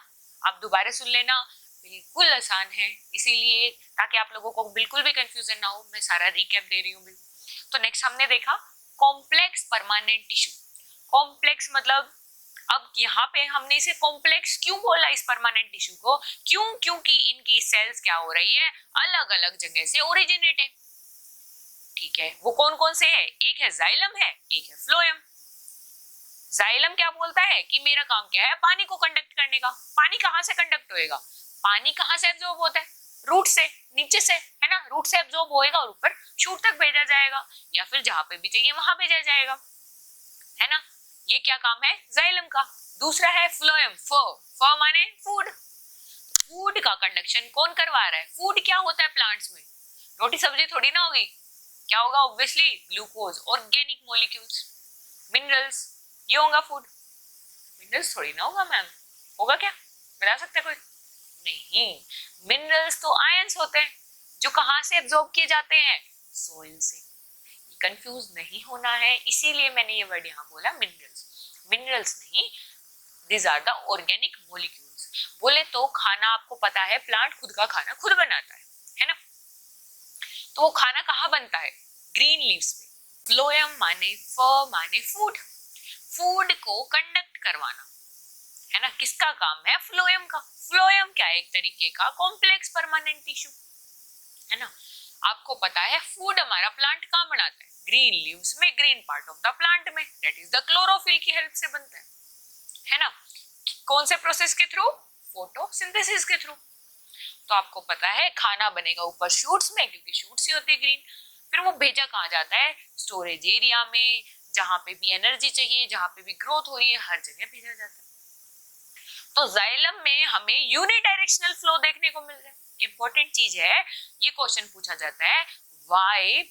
Speaker 1: आप दोबारा सुन लेना, बिल्कुल आसान है, इसीलिए ताकि आप लोगों को बिल्कुल भी कंफ्यूजन ना हो, मैं सारा रिकैप दे रही हूँ। तो नेक्स्ट हमने देखा कॉम्प्लेक्स परमानेंट टिश्यू। कॉम्प्लेक्स मतलब, अब यहाँ पे हमने इसे कॉम्प्लेक्स क्यों बोला इस परमानेंट टिश्यू को? क्यों? क्योंकि इनकी सेल्स क्या हो रही है? अलग अलग जगह से ओरिजिनेट है। ठीक है, वो कौन कौन से है? एक है जाइलम है, एक है फ्लोएम। जाइलम क्या बोलता है कि मेरा काम क्या है? पानी को कंडक्ट करने का। पानी कहाँ से कंडक्ट होएगा? पानी कहाँ से एब्जॉर्ब होता है? रूट से, नीचे से, है ना। रूट से एब्जॉर्ब होएगा और ऊपर शूट तक भेजा जाएगा, या फिर जहां पे भी चाहिए वहां भेजा जाएगा, है ना। ये क्या काम है? जाइलम का। दूसरा है फ्लोएम, फ माने फूड। फूड का कंडक्शन कौन करवा रहा है? फूड क्या होता है प्लांट्स में? रोटी सब्जी थोड़ी ना होगी, क्या होगा? Obviously glucose, organic molecules, minerals, ये होगा फूड। मिनरल्स थोड़ी ना होगा मैम, होगा क्या? बता सकते कोई? नहीं, मिनरल्स तो आयंस होते हैं जो कहां से एब्जॉर्ब किए जाते हैं? सोइल से। कंफ्यूज नहीं होना है, इसीलिए मैंने ये वर्ड यहाँ बोला मिनरल्स। मिनरल्स नहीं, this are the organic molecules. बोले तो खाना आपको पता है, प्लांट खुद का खाना खुद बनाता है ना। तो वो खाना कहाँ बनता है? ग्रीन लीव्स पे। फ्लोएम माने फ माने फूड, फूड को कंडक्ट करवाना, है ना। किसका काम है? फ्लोएम का। फ्लोएम क्या है? एक तरीके का कॉम्प्लेक्स परमानेंट टिश्यू, है ना। आपको पता है फूड हमारा प्लांट कहाँ बनाता है? ग्रीन लीव्स में, green part of the plant में, दैट इज द क्लोरोफिल की हेल्प से बनता है ना। कौन से प्रोसेस के थ्रू? फोटोसिंथेसिस के थ्रू। तो आपको पता है खाना बनेगा ऊपर शूट्स में, क्योंकि शूट्स ही होती है ग्रीन। फिर वो भेजा कहाँ जाता है? स्टोरेज एरिया में, जहां पे भी एनर्जी चाहिए, जहां पे भी ग्रोथ हो रही है, हर जगह भेजा जाता है। तो जाइलम में हमें यूनिडायरेक्शनल फ्लो देखने को मिल रहा है। इंपॉर्टेंट चीज है, ये क्वेश्चन पूछा जाता है व्हाई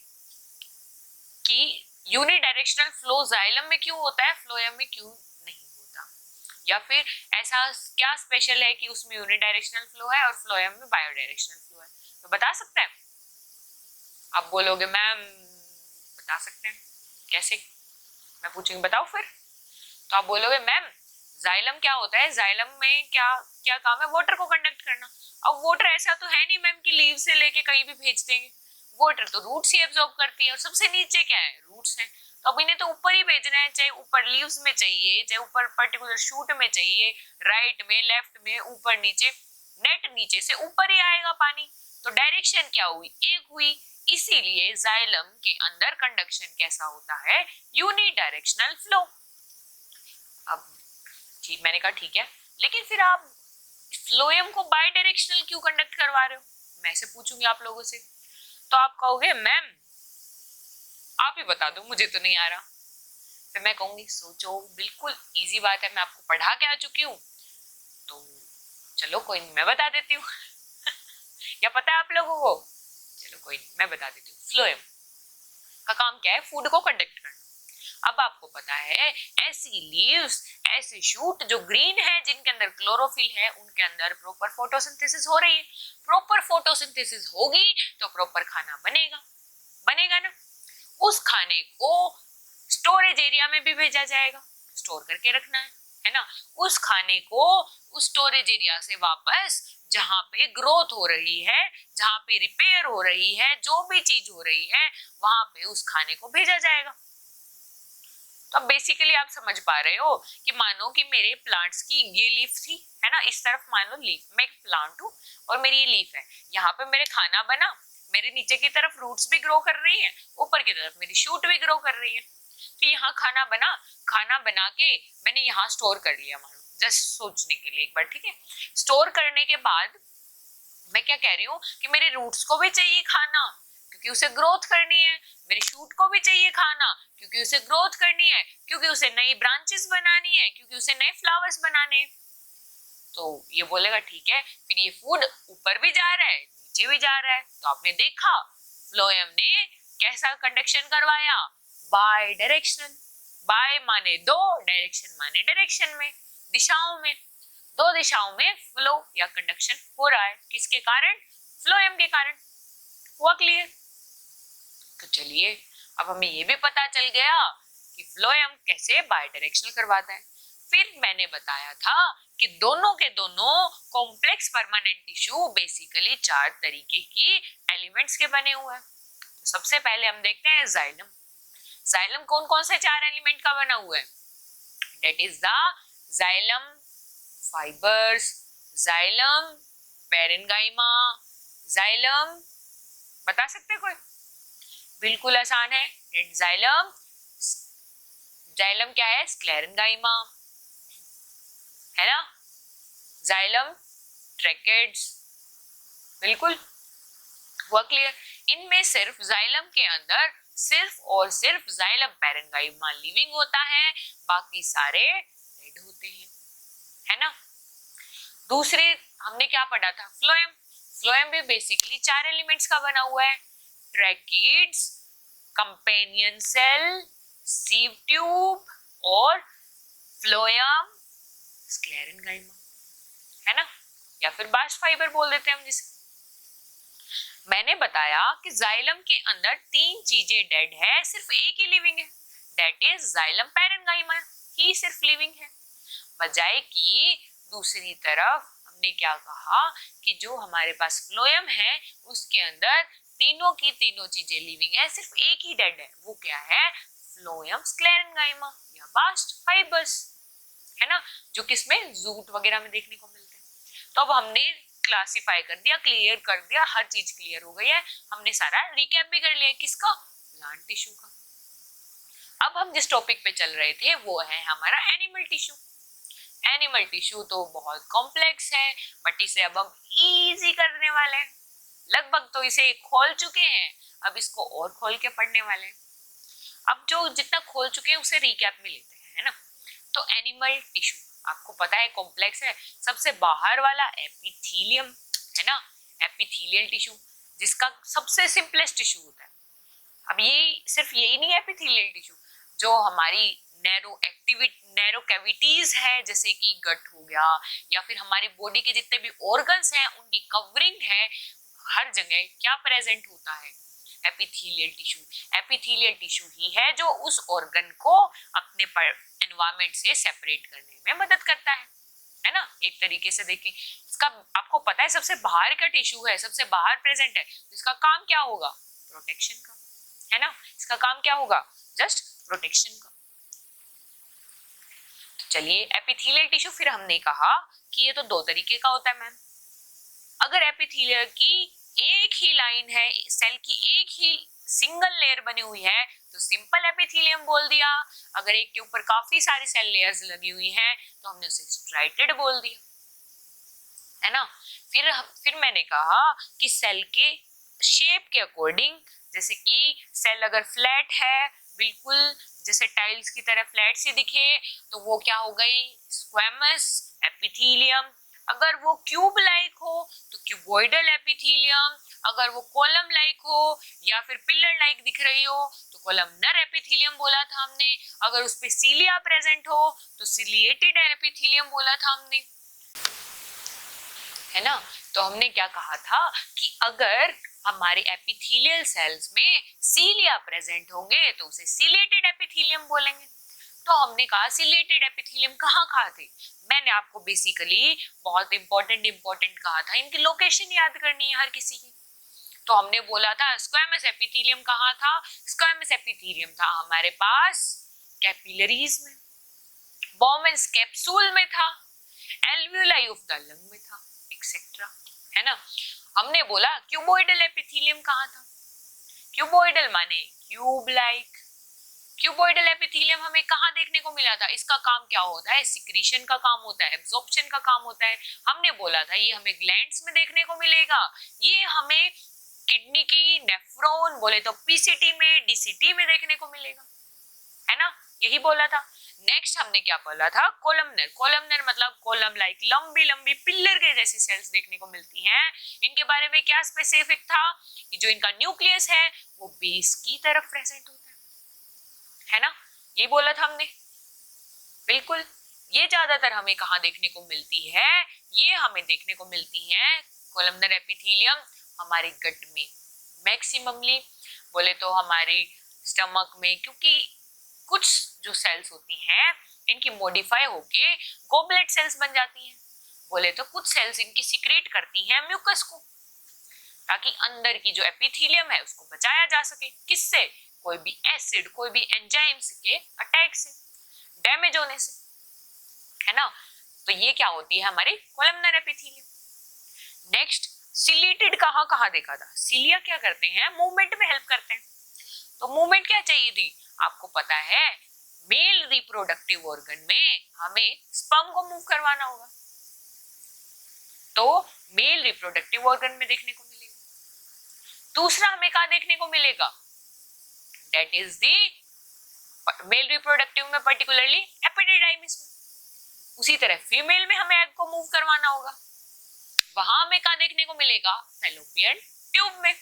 Speaker 1: कि यूनिडायरेक्शनल फ्लो जाइलम में क्यों होता है, फ्लोएम में क्यों नहीं होता, या फिर ऐसा क्या स्पेशल है कि उसमें यूनिडायरेक्शनल फ्लो है और फ्लोएम में बायोडायरेक्शनल फ्लो है। तो बता सकते हैं? आप बोलोगे मैम बता सकते हैं कैसे, मैं पूछूंगी बताओ फिर, तो आप बोलोगे मैम जाइलम क्या होता है, जाइलम में क्या क्या काम है, वाटर को कंडक्ट करना। अब वाटर ऐसा तो है नहीं मैम कि लीव से लेके कहीं भी भेज देंगे, वाटर तो रूट्स ही एब्जॉर्ब करती है और सबसे नीचे क्या है, रूट्स हैं, तो अब इन्हें तो ऊपर ही भेजना है, चाहे ऊपर लीव्स में चाहिए, चाहे ऊपर पर्टिकुलर शूट में चाहिए, राइट में, लेफ्ट में, ऊपर नीचे, नेट नीचे से ऊपर ही आएगा पानी, तो डायरेक्शन क्या हुई, एक हुई। इसीलिए जाइलम के अंदर कंडक्शन कैसा होता है, यूनिडायरेक्शनल फ्लो। अब ठीक, मैंने कहा ठीक है, लेकिन फिर आप फ्लोएम को बाय डायरेक्शनल क्यों कंडक्ट करवा रहे हो, मैं से पूछूंगी आप लोगों से, तो आप कहोगे मैम आप ही बता दो मुझे तो नहीं आ रहा। फिर मैं कहूंगी सोचो, बिल्कुल इजी बात है, मैं आपको पढ़ा के आ चुकी हूँ, तो चलो कोई नहीं मैं बता देती हूँ या पता है आप लोगों को, चलो कोई नहीं मैं बता देती हूँ। फ्लोएम का काम क्या है, फूड को कंडक्ट करना। अब आपको पता है ऐसी लीव्स, ऐसे शूट जो ग्रीन है, जिनके अंदर क्लोरोफिल है, उनके अंदर प्रॉपर फोटोसिंथेसिस हो रही है। प्रॉपर फोटोसिंथेसिस होगी तो प्रॉपर खाना बनेगा, बनेगा ना। उस खाने को स्टोरेज एरिया में भी भेजा जाएगा, स्टोर करके रखना है ना। उस खाने को उस स्टोरेज एरिया से वापस जहां पे ग्रोथ हो रही है, जहां पे रिपेयर हो रही है, जो भी चीज हो रही है, वहां पे उस खाने को भेजा जाएगा। तो अब बेसिकली आप समझ पा रहे हो कि मानो कि मेरे प्लांट्स की ये लीफ थी, है ना, इस तरफ मान लो लीफ, मैं एक प्लांट हूँ और मेरी ये लीफ है, यहाँ पे मेरे खाना बना, मेरे नीचे की तरफ रूट्स भी ग्रो कर रही हैं, ऊपर की तरफ मेरी शूट भी ग्रो कर रही है। तो यहाँ खाना बना, खाना बना के मैंने यहाँ स्टोर कर लिया, मानो जस्ट सोचने के लिए एक बार, ठीक है। स्टोर करने के बाद मैं क्या कह रही हूँ कि मेरे रूट्स को भी चाहिए खाना क्योंकि उसे ग्रोथ करनी है, मेरी शूट को भी चाहिए खाना क्योंकि उसे ग्रोथ करनी है, क्योंकि उसे नई ब्रांचेस बनानी है, क्योंकि उसे नए फ्लावर्स बनाने हैं। तो ये बोलेगा ठीक है, फिर ये फूड ऊपर भी जा रहा है, नीचे भी जा रहा है। तो आपने देखा फ्लोएम ने कैसा कंडक्शन करवाया, बाय डायरेक्शनल। बाय माने दो, डायरेक्शन माने डायरेक्शन में, दिशाओं में, दो दिशाओं में फ्लो या कंडक्शन हो रहा है, किसके कारण, फ्लोएम के कारण। हुआ क्लियर? तो चलिए अब हमें ये भी पता चल गया कि फ्लोएम कैसे बाय डायरेक्शनल करवाता है। फिर मैंने बताया था कि दोनों के दोनों कॉम्प्लेक्स परमानेंट टिश्यू बेसिकली 4 तरीके की एलिमेंट्स के बने हुए हैं। तो सबसे पहले हम देखते हैं जाइलम। जाइलम कौन कौन से 4 एलिमेंट का बना हुआ है, that is the xylem fibres, xylem parenchyma, xylem, बता सकते कोई, बिल्कुल आसान है, जाइलम, जाइलम क्या है, स्क्लेरेन्गाइमा, है ना, जाइलम ट्रैकेट्स, बिल्कुल हुआ क्लियर। इनमें सिर्फ जाइलम के अंदर सिर्फ और सिर्फ जाइलम पेरेन्गाइमा लिविंग होता है, बाकी सारे डेड होते हैं, है ना। दूसरे हमने क्या पढ़ा था, फ्लोएम। फ्लोएम भी बेसिकली 4 एलिमेंट्स का बना हुआ है, tracheids, companion cell, sieve tube और फ्लोएम स्क्लेरेन्गाइमा, है ना, या फिर बास्ट फाइबर बोल देते हैं हम जिसे। मैंने बताया कि जाइलम के अंदर 3 चीजें डेड है, सिर्फ एक ही लिविंग है, दैट इज जाइलम पेरेन्गाइमा ही सिर्फ लिविंग है। बजाय कि दूसरी तरफ हमने क्या कहा कि जो हमारे पास फ्लोएम है उसके अंदर तीनों की तीनों चीजें लिविंग है, सिर्फ एक ही डेड है, वो क्या है, फ्लोएम स्क्लेरेन्गाइमा या बास्ट फाइबर्स, है ना, जो किसमें जूट वगैरह में देखने को मिलते हैं। तो अब हमने क्लासिफाई कर दिया, क्लियर कर दिया, हर चीज क्लियर हो गई है, हमने सारा रिकैप भी कर लिया किसका, प्लांट टिश्यू का। अब हम जिस टॉपिक पे चल रहे थे वो है हमारा एनिमल टिश्यू। एनिमल टिश्यू तो बहुत कॉम्प्लेक्स है, बट इसे अब हम इजी करने वाले हैं, लगभग तो इसे खोल चुके हैं, अब इसको और खोल के पढ़ने वाले हैं। अब जो जितना खोल चुके हैं उसे रिकैप में लेते हैं, है ना। तो एनिमल टिश्यू, आपको पता है कॉम्प्लेक्स है, सबसे बाहर वाला एपिथीलियम है ना, एपिथेलियल टिश्यू, जिसका सबसे सिंपलेस्ट टिश्यू होता है। अब ये सिर्फ यही नहीं है एपिथेलियल टिश्यू, जो हमारी नैरो कैविटीज है जैसे कि गट हो गया, या फिर हमारी बॉडी के जितने भी ऑर्गन्स हैं उनकी कवरिंग है, हर जगह क्या प्रेजेंट होता है, एपिथेलियल टिश्यू। एपिथेलियल टिश्यू ही है जो उस ऑर्गन को अपने एनवायरनमेंट से सेपरेट करने में मदद करता है ना। एक तरीके से देखिए, इसका आपको पता है सबसे बाहर का टिश्यू है, सबसे बाहर प्रेजेंट है, तो इसका काम क्या होगा, प्रोटेक्शन का, है ना। इसका काम क्या होगा, जस्ट प्रोटेक्शन का। तो चलिए एपिथेलियल टिश्यू, फिर हमने कहा कि ये तो दो तरीके का होता है मैम। अगर एपिथेलियल की एक ही लाइन है, सेल की एक ही सिंगल लेयर बनी हुई है तो सिंपल एपिथेलियम बोल दिया। अगर एक के ऊपर काफी सारी सेल लेयर्स लगी हुई हैं तो हमने उसे स्ट्राइटेड बोल दिया, है ना। फिर मैंने कहा कि सेल के शेप के अकॉर्डिंग, जैसे कि सेल अगर फ्लैट है, बिल्कुल जैसे टाइल्स की तरह फ्लैट सी दिखे, तो वो क्या हो गई, स्क्वैमस एपिथेलियम। अगर वो क्यूब लाइक हो तो क्यूबॉइडल एपिथेलियम, अगर वो कॉलम लाइक हो या फिर पिलर लाइक दिख रही हो तो कॉलमनर एपिथेलियम बोला था हमने। अगर उस पे सीलिया प्रेजेंट हो तो सिलिएटेड एपिथेलियम बोला था हमने, है ना। तो हमने क्या कहा था कि अगर हमारे एपिथेलियल सेल्स में सीलिया प्रेजेंट होंगे तो उसे सिलिएटेड एपिथेलियम बोलेंगे। तो हमने कहा सिलिएटेड एपिथेलियम कहाँ थे, मैंने आपको बेसिकली बहुत इंपॉर्टेंट कहा था, इनकी लोकेशन याद करनी है हर किसी की। तो हमने बोला था स्क्वैमस एपिथेलियम कहाँ था, स्क्वैमस एपिथेलियम था हमारे पास कैपिलरीज में, बॉमेंस कैप्सूल में था, एल्वियोलाई ऑफ द लंग में था, एक्सेट्रा, है ना। हमने बोला क्यूबॉइडल एपिथेलियम कहाँ था, क्यूबॉइडल माने क्यूब लाइक। क्यूबॉइडल एपिथेलियम हमें कहाँ देखने को मिला था, इसका काम क्या होता है, सिक्रीशन का काम होता है, एब्जॉर्प्शन का काम होता है। हमने बोला था ये हमें ग्लैंड्स में देखने को मिलेगा, ये हमें किडनी की नेफ्रॉन बोले तो पीसीटी में, डीसीटी में देखने को मिलेगा, है ना, यही बोला था। नेक्स्ट हमने क्या बोला था, कोलमनर। कोलमनर मतलब कॉलम लाइक, लंबी लंबी पिलर के जैसी सेल्स देखने को मिलती हैं। इनके बारे में क्या स्पेसिफिक था कि जो इनका न्यूक्लियस है वो बेस की तरफ प्रेजेंट होता है ना, ये बोला था हमने, बिल्कुल। ये ज्यादातर हमें कहाँ देखने को मिलती है, ये हमें देखने को मिलती है कोलमनर एपिथेलियम हमारे गट में, मैक्सिममली बोले तो हमारे स्टमक में, क्योंकि कुछ जो सेल्स होती हैं इनकी मॉडिफाई होके गोबलेट सेल्स बन जाती हैं, बोले तो कुछ सेल्स इनकी सिक्रेट करती हैं म्यूकस को, ताकि अंदर की जो एपिथेलियम है उसको बचाया जा सके, किससे, कोई भी एसिड, कोई भी एंजाइम्स के अटैक से, डैमेज होने से, है ना। तो ये क्या होती है हमारी कोलमनर एपिथेलियम। नेक्स्ट सिलिएटेड कहाँ देखा था, सिलिया क्या करते हैं, मूवमेंट में हेल्प करते हैं। तो मूवमेंट क्या चाहिए थी, आपको पता है मेल रिप्रोडक्टिव ऑर्गन में हमें स्पर्म को मूव करवाना होगा, तो मेल रिप्रोडक्टिव ऑर्गन में देखने को मिलेगा। दूसरा हमें कहाँ देखने को मिलेगा, that is the male reproductive में पर्टिकुलरली एपिडिडाइमिस में। उसी तरह फीमेल में हमें एग को मूव करवाना होगा, वहां हमें कहाँ देखने को मिलेगा, फैलोपियन ट्यूब में,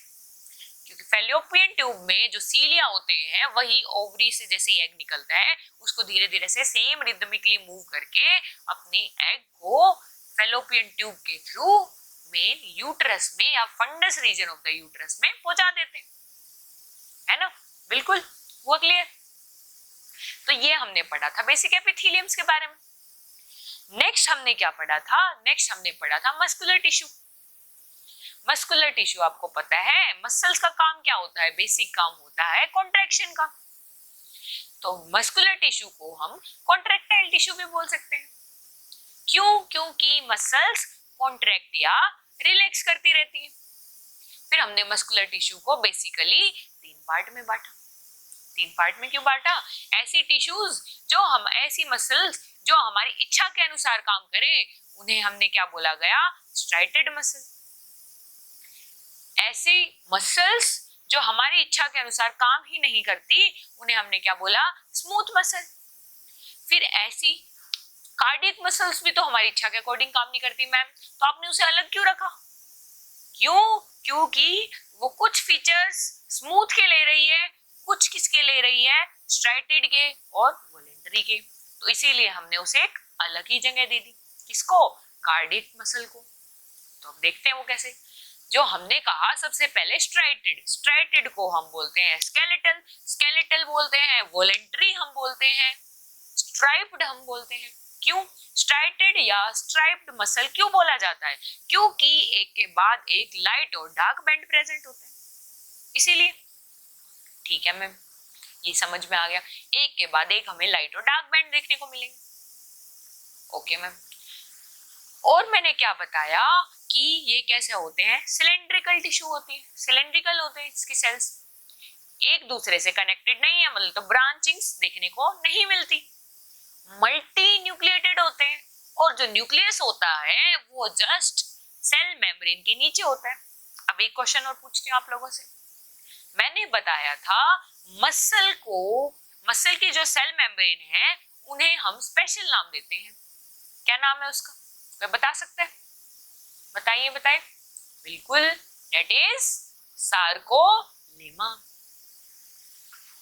Speaker 1: क्योंकि फैलोपियन ट्यूब में जो सीलिया होते हैं वही ओवरी से जैसे एग निकलता है उसको धीरे धीरे से सेम रिदमिकली मूव करके अपने एग को फैलोपियन ट्यूब के थ्रू मेन यूट्रस में या fundus region of the uterus में पहुंचा देते हैं, है ना, बिल्कुल, हुआ क्लियर। तो ये हमने पढ़ा था बेसिक एपिथेलियम्स के बारे में। नेक्स्ट हमने क्या पढ़ा था, नेक्स्ट हमने पढ़ा था मस्कुलर टिश्यू। मस्कुलर टिश्यू आपको पता है मसल्स का काम क्या होता है, बेसिक काम होता है कॉन्ट्रैक्शन का। तो मस्कुलर टिश्यू को हम कॉन्ट्रैक्टाइल टिश्यू भी बोल सकते हैं, क्यों, क्योंकि मसल्स कॉन्ट्रैक्ट या रिलैक्स करती रहती है। फिर हमने मस्कुलर टिश्यू को बेसिकली 3 पार्ट में बांटा। 3 पार्ट में क्यों बांटा, ऐसी टिश्यूज जो हम, ऐसी मसल्स जो हमारी इच्छा के अनुसार काम करें उन्हें हमने क्या बोला गया, स्ट्राइटेड मसल। ऐसी मसल्स जो हमारी इच्छा के अनुसार काम ही नहीं करती उन्हें हमने क्या बोला, स्मूथ मसल। फिर ऐसी कार्डियक मसल्स भी तो हमारी इच्छा के अकॉर्डिंग काम नहीं करती मैम, तो आपने उसे अलग क्यों रखा? क्यों? क्योंकि वो कुछ फीचर्स स्मूथ के ले रही है, कुछ किसके ले रही है? स्ट्राइटेड के और वॉलेंटरी के। तो इसीलिए हमने उसे एक अलग ही जगह दे दी। किसको? कार्डियक मसल को। तो अब देखते हैं वो कैसे। जो हमने कहा सबसे पहले स्ट्राइटेड, स्ट्राइटेड को हम बोलते हैं स्केलेटल, स्केलेटल बोलते हैं वॉलेंटरी, हम बोलते हैं स्ट्राइप्ड, हम बोलते हैं। क्यों स्ट्राइटेड या स्ट्राइप्ड मसल क्यों बोला जाता है? क्योंकि एक के बाद एक लाइट और डार्क बैंड प्रेजेंट होते हैं, इसीलिए। ठीक है मैम, ये समझ में आ गया। एक के बाद एक हमें लाइट और डार्क बैंड देखने को मिलेंगे। Okay ma'am. और मैंने क्या बताया कि ये कैसे होते हैं? सिलेंड्रिकल टिश्यू होती है, सिलेंड्रिकल होते हैं इसकी सेल्स, एक दूसरे से कनेक्टेड नहीं है, मतलब तो ब्रांचिंग्स देखने को नहीं मिलती। मल्टी न्यूक्लिएटेड होते हैं, और जो न्यूक्लियस होता है वो जस्ट सेल मेम्ब्रेन के नीचे होता है। अब एक क्वेश्चन और पूछती हूँ आप लोगों से। मैंने बताया था मसल को, मसल की जो सेल मेम्ब्रेन है उन्हें हम स्पेशल नाम देते हैं। क्या नाम है उसका? कोई बता सकता है? बताइए बताइए। बिल्कुल, दैट इज सार्कोलेमा।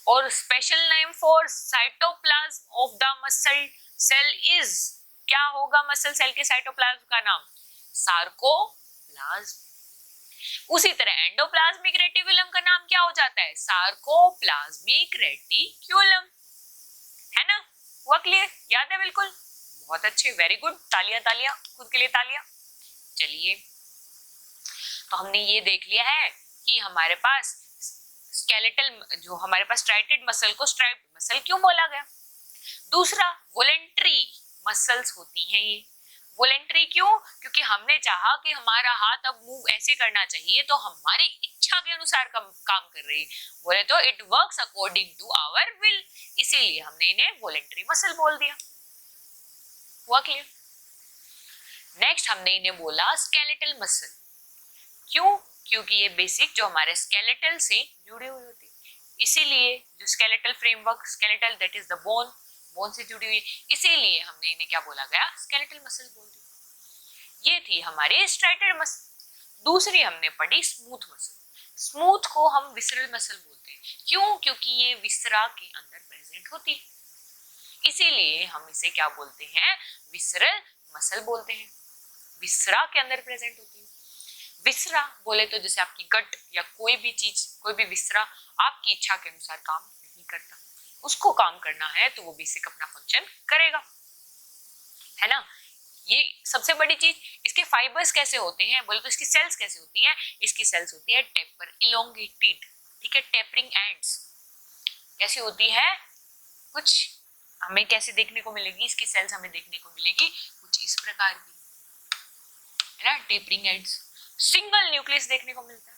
Speaker 1: और special name for cytoplasm of the muscle cell is, क्या होगा मसल सेल के साइटोप्लाज्म का नाम? सार्कोप्लाज्म। उसी तरह एंडोप्लाज्मिक रेटिकुलम का नाम क्या हो जाता है? सार्कोप्लाज्मिक रेटिकुलम, है ना? हुआ क्लियर? याद है? बिल्कुल, बहुत अच्छे, वेरी गुड। तालियां तालियां, खुद के लिए तालियां। चलिए, तो हमने ये देख लिया है कि हमारे पास स्केलेटल, जो हमारे पास स्ट्राइटेड मसल को स्ट्राइप्ड मसल क्यों बोला गया। दूसरा, वॉलेंटरी मसल्स होती हैं ये। वॉलेंटरी क्यों? क्योंकि हमने चाहा कि हमारा हाथ अब मूव ऐसे करना चाहिए, तो हमारी इच्छा के अनुसार काम कर रही है, बोले तो it works according to our will, इसीलिए हमने इन्हें वॉलेंटरी मसल बोल दिया। हुआ क्लियर? नेक्स्ट हमने इन्हें बोला स्केलेटल मसल। क्यों? क्योंकि ये बेसिक जो हमारे स्केलेटल से जुड़ी हुई होती है, इसीलिए जो skeletal framework, skeletal that is the bone, bone से जुड़ी हुई, इसीलिए हमने इन्हें क्या बोला गया? स्केलेटल मसल बोल दिया। ये थी हमारी स्ट्राइटेड मसल। दूसरी हमने पढ़ी स्मूथ मसल। स्मूथ को हम विसरल मसल बोलते हैं। क्यों? क्योंकि ये विसरा के अंदर प्रेजेंट होती है, इसीलिए हम इसे क्या बोलते हैं? विसरल मसल बोलते हैं। विसरा के अंदर प्रेजेंट होती है। विसरा बोले तो जैसे आपकी गट या कोई भी चीज, कोई भी विसरा आपकी इच्छा के अनुसार काम नहीं करता, उसको काम करना है तो वो बेसिक अपना फंक्शन करेगा, है ना? ये सबसे बड़ी चीज। इसके फाइबर्स कैसे होते हैं बोले तो इसकी सेल्स कैसे होती है? इसकी सेल्स होती है टेपर, इलोंगेटेड, ठीक है, टेपरिंग एंड्स। कैसी होती है? कुछ हमें कैसे देखने को मिलेगी इसकी सेल्स? हमें देखने को मिलेगी कुछ इस प्रकार की, है ना, टेपरिंग एंड्स। सिंगल न्यूक्लियस देखने को मिलता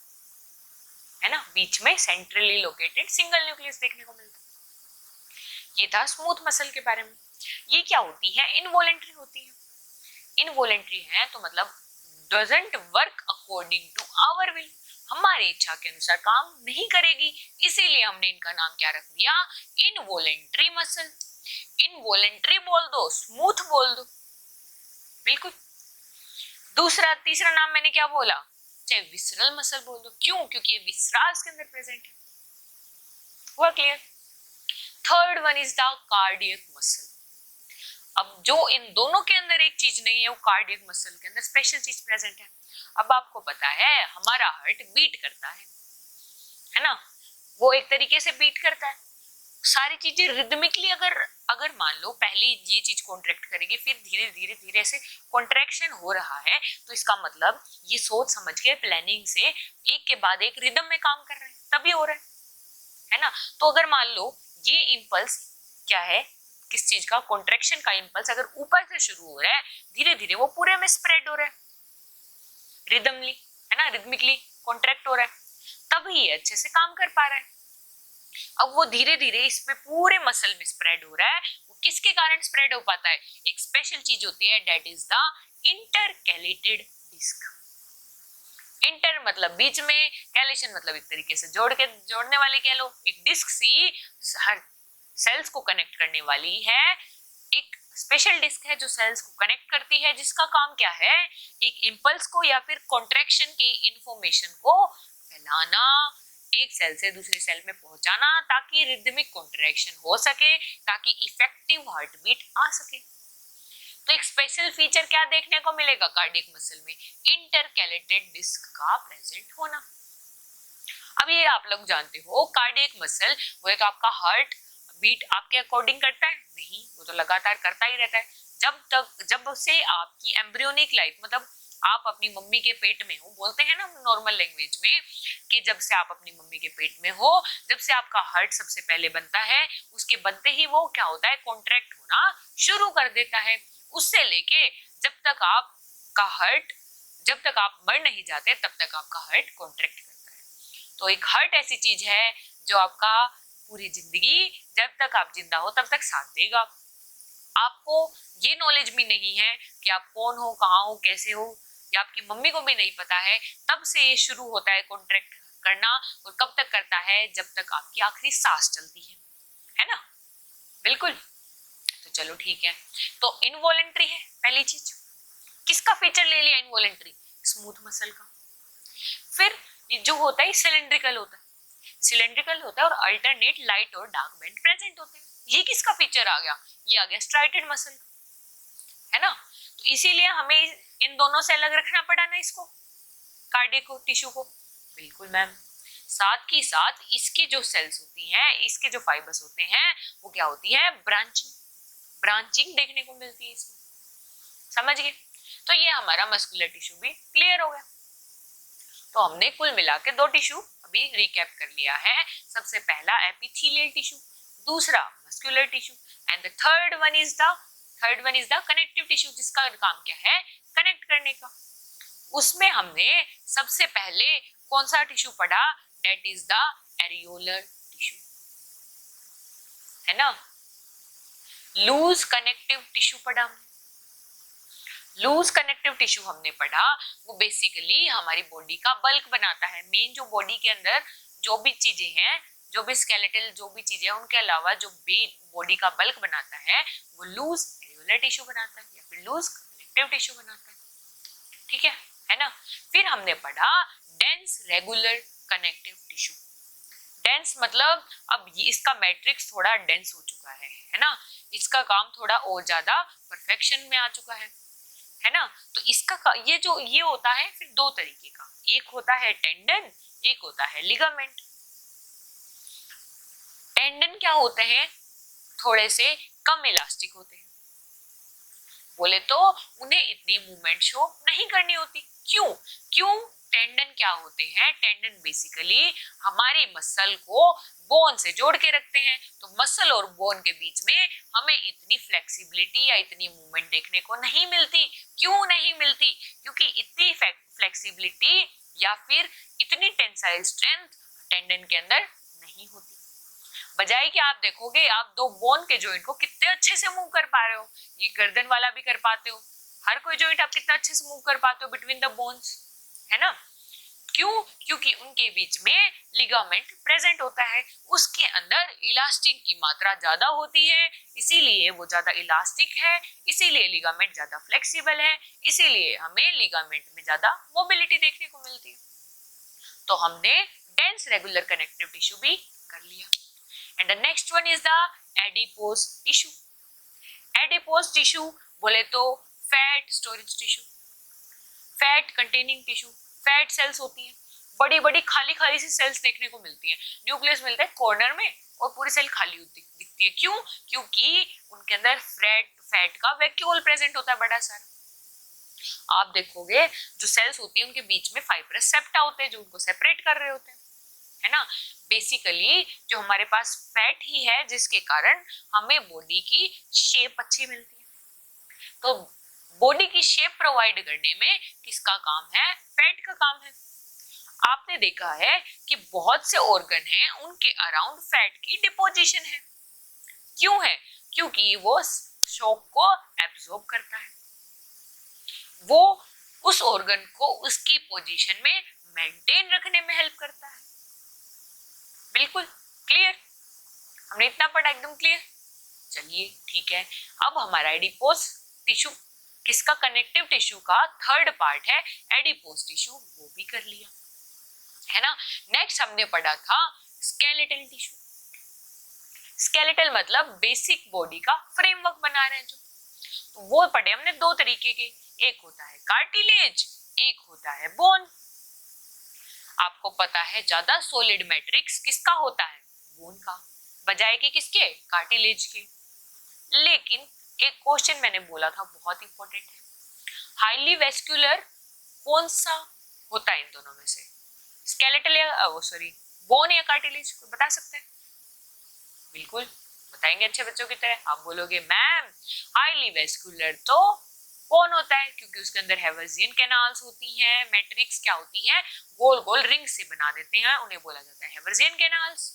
Speaker 1: है ना, बीच में सेंट्रली लोकेटेड सिंगल न्यूक्लियस देखने को मिलता है। ये था स्मूथ मसल के बारे में। ये क्या होती है? इनवॉलेंटरी होती है। इनवॉलेंटरी है तो मतलब doesn't work according to our will, हमारी इच्छा के अनुसार काम नहीं करेगी, इसीलिए हमने इनका नाम क्या रख दिया? Involuntary muscle. इनवॉलेंटरी बोल दो, स्मूथ बोल दो, बिल्कुल। दूसरा, तीसरा नाम मैंने क्या बोला? चाहे विसरल मसल बोल दो। क्यों? क्योंकि ये विसरास के अंदर प्रेजेंट है। हुआ clear? Third one is the cardiac muscle. अब जो इन दोनों के अंदर एक चीज नहीं है, वो कार्डियक मसल के अंदर स्पेशल चीज प्रेजेंट है। अब आपको पता है हमारा हार्ट बीट करता है ना, वो एक तरीके से बीट करता है, सारी चीजें रिदमिकली। अगर मान लो पहले ये चीज कॉन्ट्रैक्ट करेगी, फिर धीरे धीरे धीरे से कॉन्ट्रैक्शन हो रहा है, तो इसका मतलब ये सोच समझ के प्लानिंग से एक के बाद एक रिदम में काम कर रहे हैं, तभी हो रहा है ना। तो अगर मान लो ये इम्पल्स क्या है, किस चीज का? कॉन्ट्रैक्शन का इम्पल्स अगर ऊपर से शुरू हो रहा है, धीरे धीरे वो पूरे में स्प्रेड हो रहा है, रिदमली, है ना, रिदमिकली कॉन्ट्रैक्ट हो रहा है, तभी ये अच्छे से काम कर पा रहा है। अब वो धीरे धीरे इस पे पूरे मसल में स्प्रेड हो रहा है। वो किसके कारण स्प्रेड हो पाता है? एक स्पेशल चीज होती है, that is the intercalated disc. Inter मतलब बीच में, कैलेशन मतलब एक तरीके से जोड़ने वाली कह लो। एक डिस्क सी हर सेल्स को कनेक्ट करने वाली है, एक स्पेशल डिस्क है जो सेल्स को कनेक्ट करती है, जिसका काम क्या है, एक इम्पल्स को या फिर कॉन्ट्रैक्शन की इंफॉर्मेशन को फैलाना, एक सेल से दूसरे सेल में पहुंचाना, ताकि रिदमिक कॉन्ट्रैक्शन हो सके, ताकि इफेक्टिव हार्ट बीट आ सके। तो एक स्पेशल फीचर क्या देखने को मिलेगा कार्डियक मसल में, इंटरकैलेटेड डिस्क का प्रेजेंट होना। अब ये आप लोग जानते हो कार्डियक मसल वो एक आपका हार्ट बीट आपके अकॉर्डिंग करता है नहीं, वो तो लगातार करता ही रहता है। जब से आपकी एम्ब्रियोनिक लाइफ, मतलब आप अपनी मम्मी के पेट में हो, बोलते हैं ना नॉर्मल लैंग्वेज में कि जब से आप अपनी मम्मी के पेट में हो, जब से आपका हार्ट सबसे पहले बनता है, उसके बनते ही वो क्या होता है, कॉन्ट्रैक्ट होना शुरू कर देता है। उससे लेके जब तक आप मर नहीं जाते तब तक आपका हार्ट कॉन्ट्रैक्ट करता है। तो एक हार्ट ऐसी चीज है जो आपका पूरी जिंदगी जब तक आप जिंदा हो तब तक साथ देगा। आपको ये नॉलेज भी नहीं है कि आप कौन हो, कहाँ हो, कैसे हो, या आपकी मम्मी को भी नहीं पता है, तब से ये शुरू होता है कॉन्ट्रैक्ट करना, और कब तक करता है, जब तक आपकी आखिरी सांस चलती है ना। बिल्कुल। तो चलो ठीक है, तो इनवॉलेंट्री है पहली चीज। किसका फीचर ले लिया इनवॉलेंट्री, स्मूथ मसल का। फिर जो होता है सिलेंड्रिकल होता है, सिलेंड्रिकल होता है और अल्टरनेट लाइट और डार्क बैंड प्रेजेंट होते हैं। ये किसका फीचर आ गया, ये आ गया स्ट्राइटेड मसल, है ना। तो इसीलिए हमें इन दोनों से अलग रखना पड़ा ना इसको, कार्डियक को, टिश्यू को। बिल्कुल मैम। साथ ही साथ इसकी जो सेल्स होती हैं, इसके जो फाइबर्स होते हैं, वो क्या होती है, ब्रांचिंग देखने को मिलती है इसमें। समझ गए। तो ये हमारा मस्कुलर टिश्यू भी क्लियर हो गया। तो हमने कुल मिला के 2 टिश्यू अभी रिकैप कर लिया है। सबसे पहला एपिथेलियल टिश्यू, दूसरा muscular tissue, and the third one is the connective tissue, जिसका काम क्या है, कनेक्ट करने का। उसमें हमने सबसे पहले कौन सा टिश्यू पढ़ा, that is the areolar tissue, है ना। लूज कनेक्टिव टिश्यू पढ़ा हमने। लूज कनेक्टिव टिश्यू हमने पढ़ा, वो बेसिकली हमारी बॉडी का बल्क बनाता है। मेन जो बॉडी के अंदर जो भी चीजें हैं, जो भी स्केलेटल जो भी चीजें हैं, उनके अलावा जो भी बॉडी का बल्क बनाता है वो लूज एरियोलर टिश्यू बनाता है या फिर लूज कनेक्टिव टिश्यू बनाता है। ठीक है ना। फिर हमने पढ़ा dense regular connective tissue. Dense मतलब अब इसका मैट्रिक्स थोड़ा डेंस हो चुका है ना, इसका काम थोड़ा और ज्यादा परफेक्शन में आ चुका है ना। तो इसका ये होता है फिर 2 तरीके का, एक होता है टेंडन, एक होता है लिगामेंट। टेंडन क्या होते हैं, थोड़े से कम इलास्टिक होते हैं, बोले तो उन्हें इतनी मूवमेंट शो नहीं करनी होती। क्यों टेंडन क्या होते हैं, टेंडन बेसिकली हमारी मसल को बोन से जोड़ के रखते हैं। तो मसल और बोन के बीच में हमें इतनी फ्लेक्सिबिलिटी या इतनी मूवमेंट देखने को नहीं मिलती। क्यों नहीं मिलती, क्योंकि इतनी फ्लेक्सिबिलिटी या फिर इतनी टेंसाइल स्ट्रेंथ टेंडन के अंदर नहीं होती। बजाय कि आप देखोगे आप 2 बोन के जॉइंट को कितने अच्छे से मूव कर पा रहे हो, ये गर्दन वाला भी कर पाते हो, हर कोई जॉइंट आप कितना अच्छे से मूव कर पाते हो बिटवीन द बोन्स, है ना। क्योंकि उनके बीच में लिगामेंट प्रेजेंट होता है, उसके अंदर इलास्टिक की मात्रा ज्यादा होती है, इसीलिए वो ज्यादा इलास्टिक है, इसीलिए लिगामेंट ज्यादा फ्लेक्सिबल है, इसीलिए हमें लिगामेंट में ज्यादा मोबिलिटी देखने को मिलती है। तो हमने डेंस रेगुलर कनेक्टिव टिश्यू भी कर लिया। And the next one is the adipose tissue. Adipose tissue बोले तो fat storage tissue, fat containing tissue. Fat cells होती हैं, बड़ी बड़ी खाली खाली सी सेल्स देखने को मिलती हैं। न्यूक्लियस मिलता है कॉर्नर में और पूरी सेल खाली होती दिखती है। क्योंकि उनके अंदर फैट का वैक्यूल प्रेजेंट होता है बड़ा सारा। आप देखोगे जो सेल्स होती है उनके बीच में फाइब्रस सेप्टा होते हैं जो उनको सेपरेट कर रहे होते हैं, है ना। बेसिकली जो हमारे पास फैट ही है जिसके कारण हमें बॉडी की शेप अच्छी मिलती है। तो बॉडी की शेप प्रोवाइड करने में किसका काम है, फैट का काम है। आपने देखा है कि बहुत से ऑर्गन हैं उनके अराउंड फैट की डिपोजिशन है। क्यों है, क्योंकि वो शॉक को एब्जॉर्ब करता है, वो उस ऑर्गन को उसकी पोजीशन में मेंटेन रखने में हेल्प करता है। बिल्कुल क्लियर, हमने इतना पढ़ा, एकदम क्लियर। चलिए ठीक है, अब हमारा एडिपोज टिश्यू किसका, कनेक्टिव टिश्यू का थर्ड पार्ट है एडिपोज टिश्यू, वो भी कर लिया है ना। नेक्स्ट हमने पढ़ा था स्केलेटल टिश्यू। स्केलेटल मतलब बेसिक बॉडी का फ्रेमवर्क बना रहे हैं जो, तो वो पढ़े हमने दो तरीके के, एक होता है कार्टिलेज, एक होता है बोन। आपको पता है ज्यादा सॉलिड मैट्रिक्स किसका होता है, बोन का, बजाय कि किसके, कार्टिलेज के। लेकिन एक क्वेश्चन मैंने बोला था बहुत इंपॉर्टेंट है, हाईली वेस्कुलर कौन सा होता है इन दोनों में से, स्केलेटल या बोन या कार्टिलेज, कोई बता सकता है? बिल्कुल बताएंगे अच्छे बच्चों की तरह। आप बोलोगे मैम हाईली वेस्कुलर तो कौन होता है, क्योंकि उसके अंदर हेवर्जियन कैनाल्स होती हैं, मैट्रिक्स क्या होती है, गोल गोल रिंग से बना देते हैं, उन्हें बोला जाता है हेवर्जियन कैनाल्स,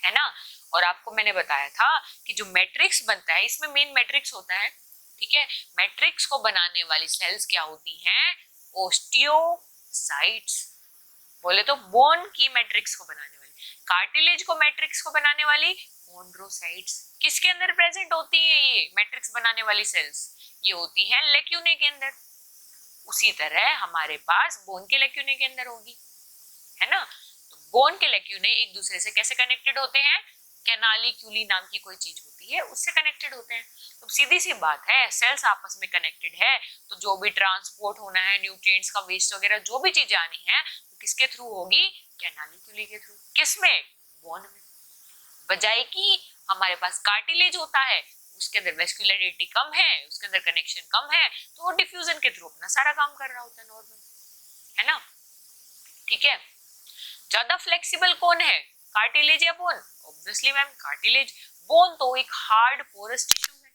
Speaker 1: है ना। और आपको मैंने बताया था कि जो मैट्रिक्स बनता है इसमें मेन मैट्रिक्स होता है, ठीक है। मैट्रिक्स को बनाने वाली सेल्स क्या होती हैं, ओस्टियोसाइट्स, बोले तो बोन की मैट्रिक्स को बनाने वाली, कार्टिलेज को मैट्रिक्स को बनाने वाली कॉन्ड्रोसाइट्स। किसके अंदर प्रेजेंट होती है ये मैट्रिक्स बनाने वाली सेल्स, ये होती है लेक्यूने के अंदर। उसी तरह हमारे पास बोन के लेक्यूने के अंदर होगी, है ना। तो बोन के लेक्यूने एक दूसरे से कैसे कनेक्टेड होते हैं, कैनालिक्यूली नाम की कोई चीज होती है उससे कनेक्टेड होते हैं। तो सीधी सी बात है, सेल्स आपस में कनेक्टेड है तो जो भी ट्रांसपोर्ट होना है, न्यूट्रिएंट्स का वेस्ट वगैरह जो भी चीजें आनी है तो किसके थ्रू होगी, कैनालिक्यूली के थ्रू। किसमें, बोन में, बजाय कि हमारे पास कार्टिलेज होता है उसके अंदर वेस्कुलरिटी कम है, उसके अंदर कनेक्शन कम है, तो वो डिफ्यूजन के थ्रू अपना सारा काम कर रहा होता है नॉर्मल, है ना। ठीक है, ज्यादा फ्लेक्सिबल कौन है, कार्टिलेज या bone? Obviously ma'am cartilage. Bone तो एक हार्ड पोरस टिश्यू है,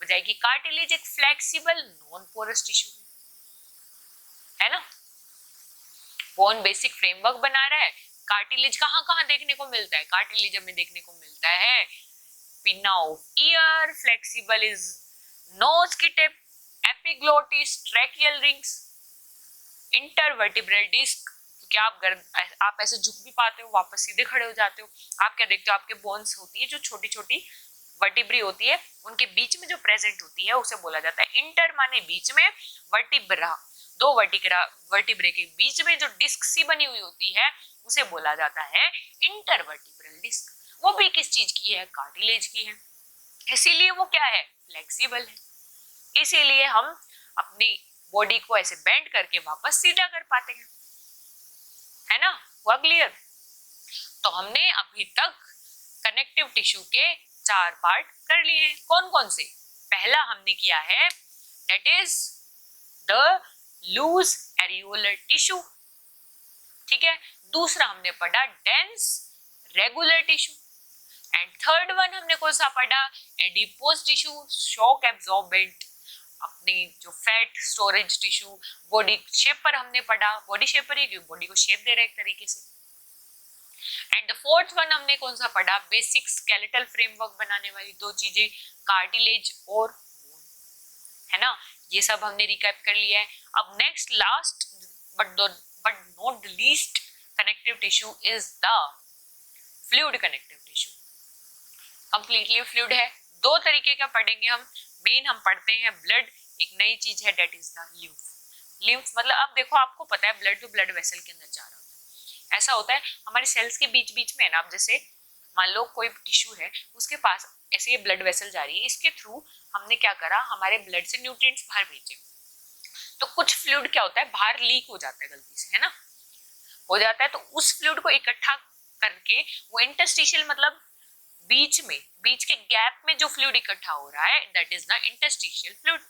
Speaker 1: बजाय कि कार्टिलेज एक फ्लेक्सिबल नॉन पोरस टिश्यू है ना। बोन बेसिक फ्रेमवर्क बना रहा है, कार्टिलेज कहाँ कहाँ देखने को मिलता है, कार्टिलेज हमें देखने को मिलता है pinna of ear, flexible is nose की tip, epiglottis, tracheal rings, intervertebral disc, क्योंकि आप ऐसे झुक भी पाते हो, वापस सीधे खड़े हो जाते हो। आप क्या देखते हो, आपके बोन्स होती है जो छोटी छोटी वर्टिब्री होती है, उनके बीच में जो प्रेजेंट होती है उसे बोला जाता है इंटर, माने बीच में, वर्टिब्रा दो वर्टिब्रे के बीच में जो डिस्क सी बनी हुई होती है उसे बोला जाता है इंटरवर्टिब्रल डिस्क। वो भी किस चीज की है, कार्टिलेज की है, इसीलिए वो क्या है, फ्लेक्सिबल है। इसीलिए हम अपनी बॉडी को ऐसे बेंड करके वापस सीधा कर पाते हैं, है ना। हुआ क्लियर? तो हमने अभी तक कनेक्टिव टिश्यू के 4 पार्ट कर लिए हैं। कौन कौन से? पहला हमने किया है that is the loose areolar tissue, ठीक है। दूसरा हमने पढ़ा dense regular tissue, and third one हमने कौन सा पढ़ा, एडिपोज टिश्यू, शॉक एब्जॉर्बेंट, अपनी जो fat storage tissue, body shape पर हमने पढ़ा, बॉडी शेप पर ही बॉडी को शेप दे रहा है एक तरीके से। एंड द फोर्थ वन हमने कौन सा पढ़ा, बेसिक स्केलेटल फ्रेमवर्क बनाने वाली दो चीजें, कार्टिलेज और बोन, है ना। ये सब हमने रिकैप कर लिया है। अब next last but not the least connective tissue is the fluid connective tissue. Completely fluid है, दो तरीके का पढ़ेंगे हम। मेन हम पढ़ते हैं ब्लड, एक नई चीज है that is the lymph. Lymph मतलब अब देखो आपको पता है ब्लड तो ब्लड वेसल के अंदर जा रहा होता है, ऐसा होता है हमारे सेल्स के बीच बीच में ना। अब जैसे मान लो कोई टिश्यू है उसके पास ऐसे ये ब्लड वेसल जा रही है, इसके थ्रू हमने क्या करा, हमारे ब्लड से न्यूट्रिएंट्स बाहर भेजे, तो कुछ फ्लूइड क्या होता है बाहर लीक हो जाता है गलती से, है ना, हो जाता है। तो उस फ्लूइड को इकट्ठा करके वो इंटरस्टिशियल मतलब बीच के गैप में जो फ्लूइड इकट्ठा हो रहा है that is the interstitial fluid,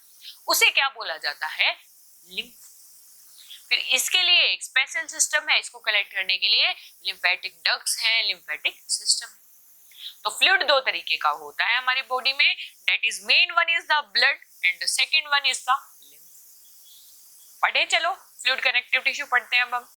Speaker 1: उसे क्या बोला जाता है, लिम्फ। फिर इसके लिए एक स्पेशल सिस्टम है, इसको कलेक्ट करने के लिए लिम्फेटिक डक्ट्स हैं, लिम्फेटिक सिस्टम है। तो फ्लूइड दो तरीके का होता है हमारी बॉडी में, that is main one is the blood and the second one is the lymph. पढ़े चलो, फ्लूइड कनेक्टिव टिश्यू पढ़ते हैं अब हम।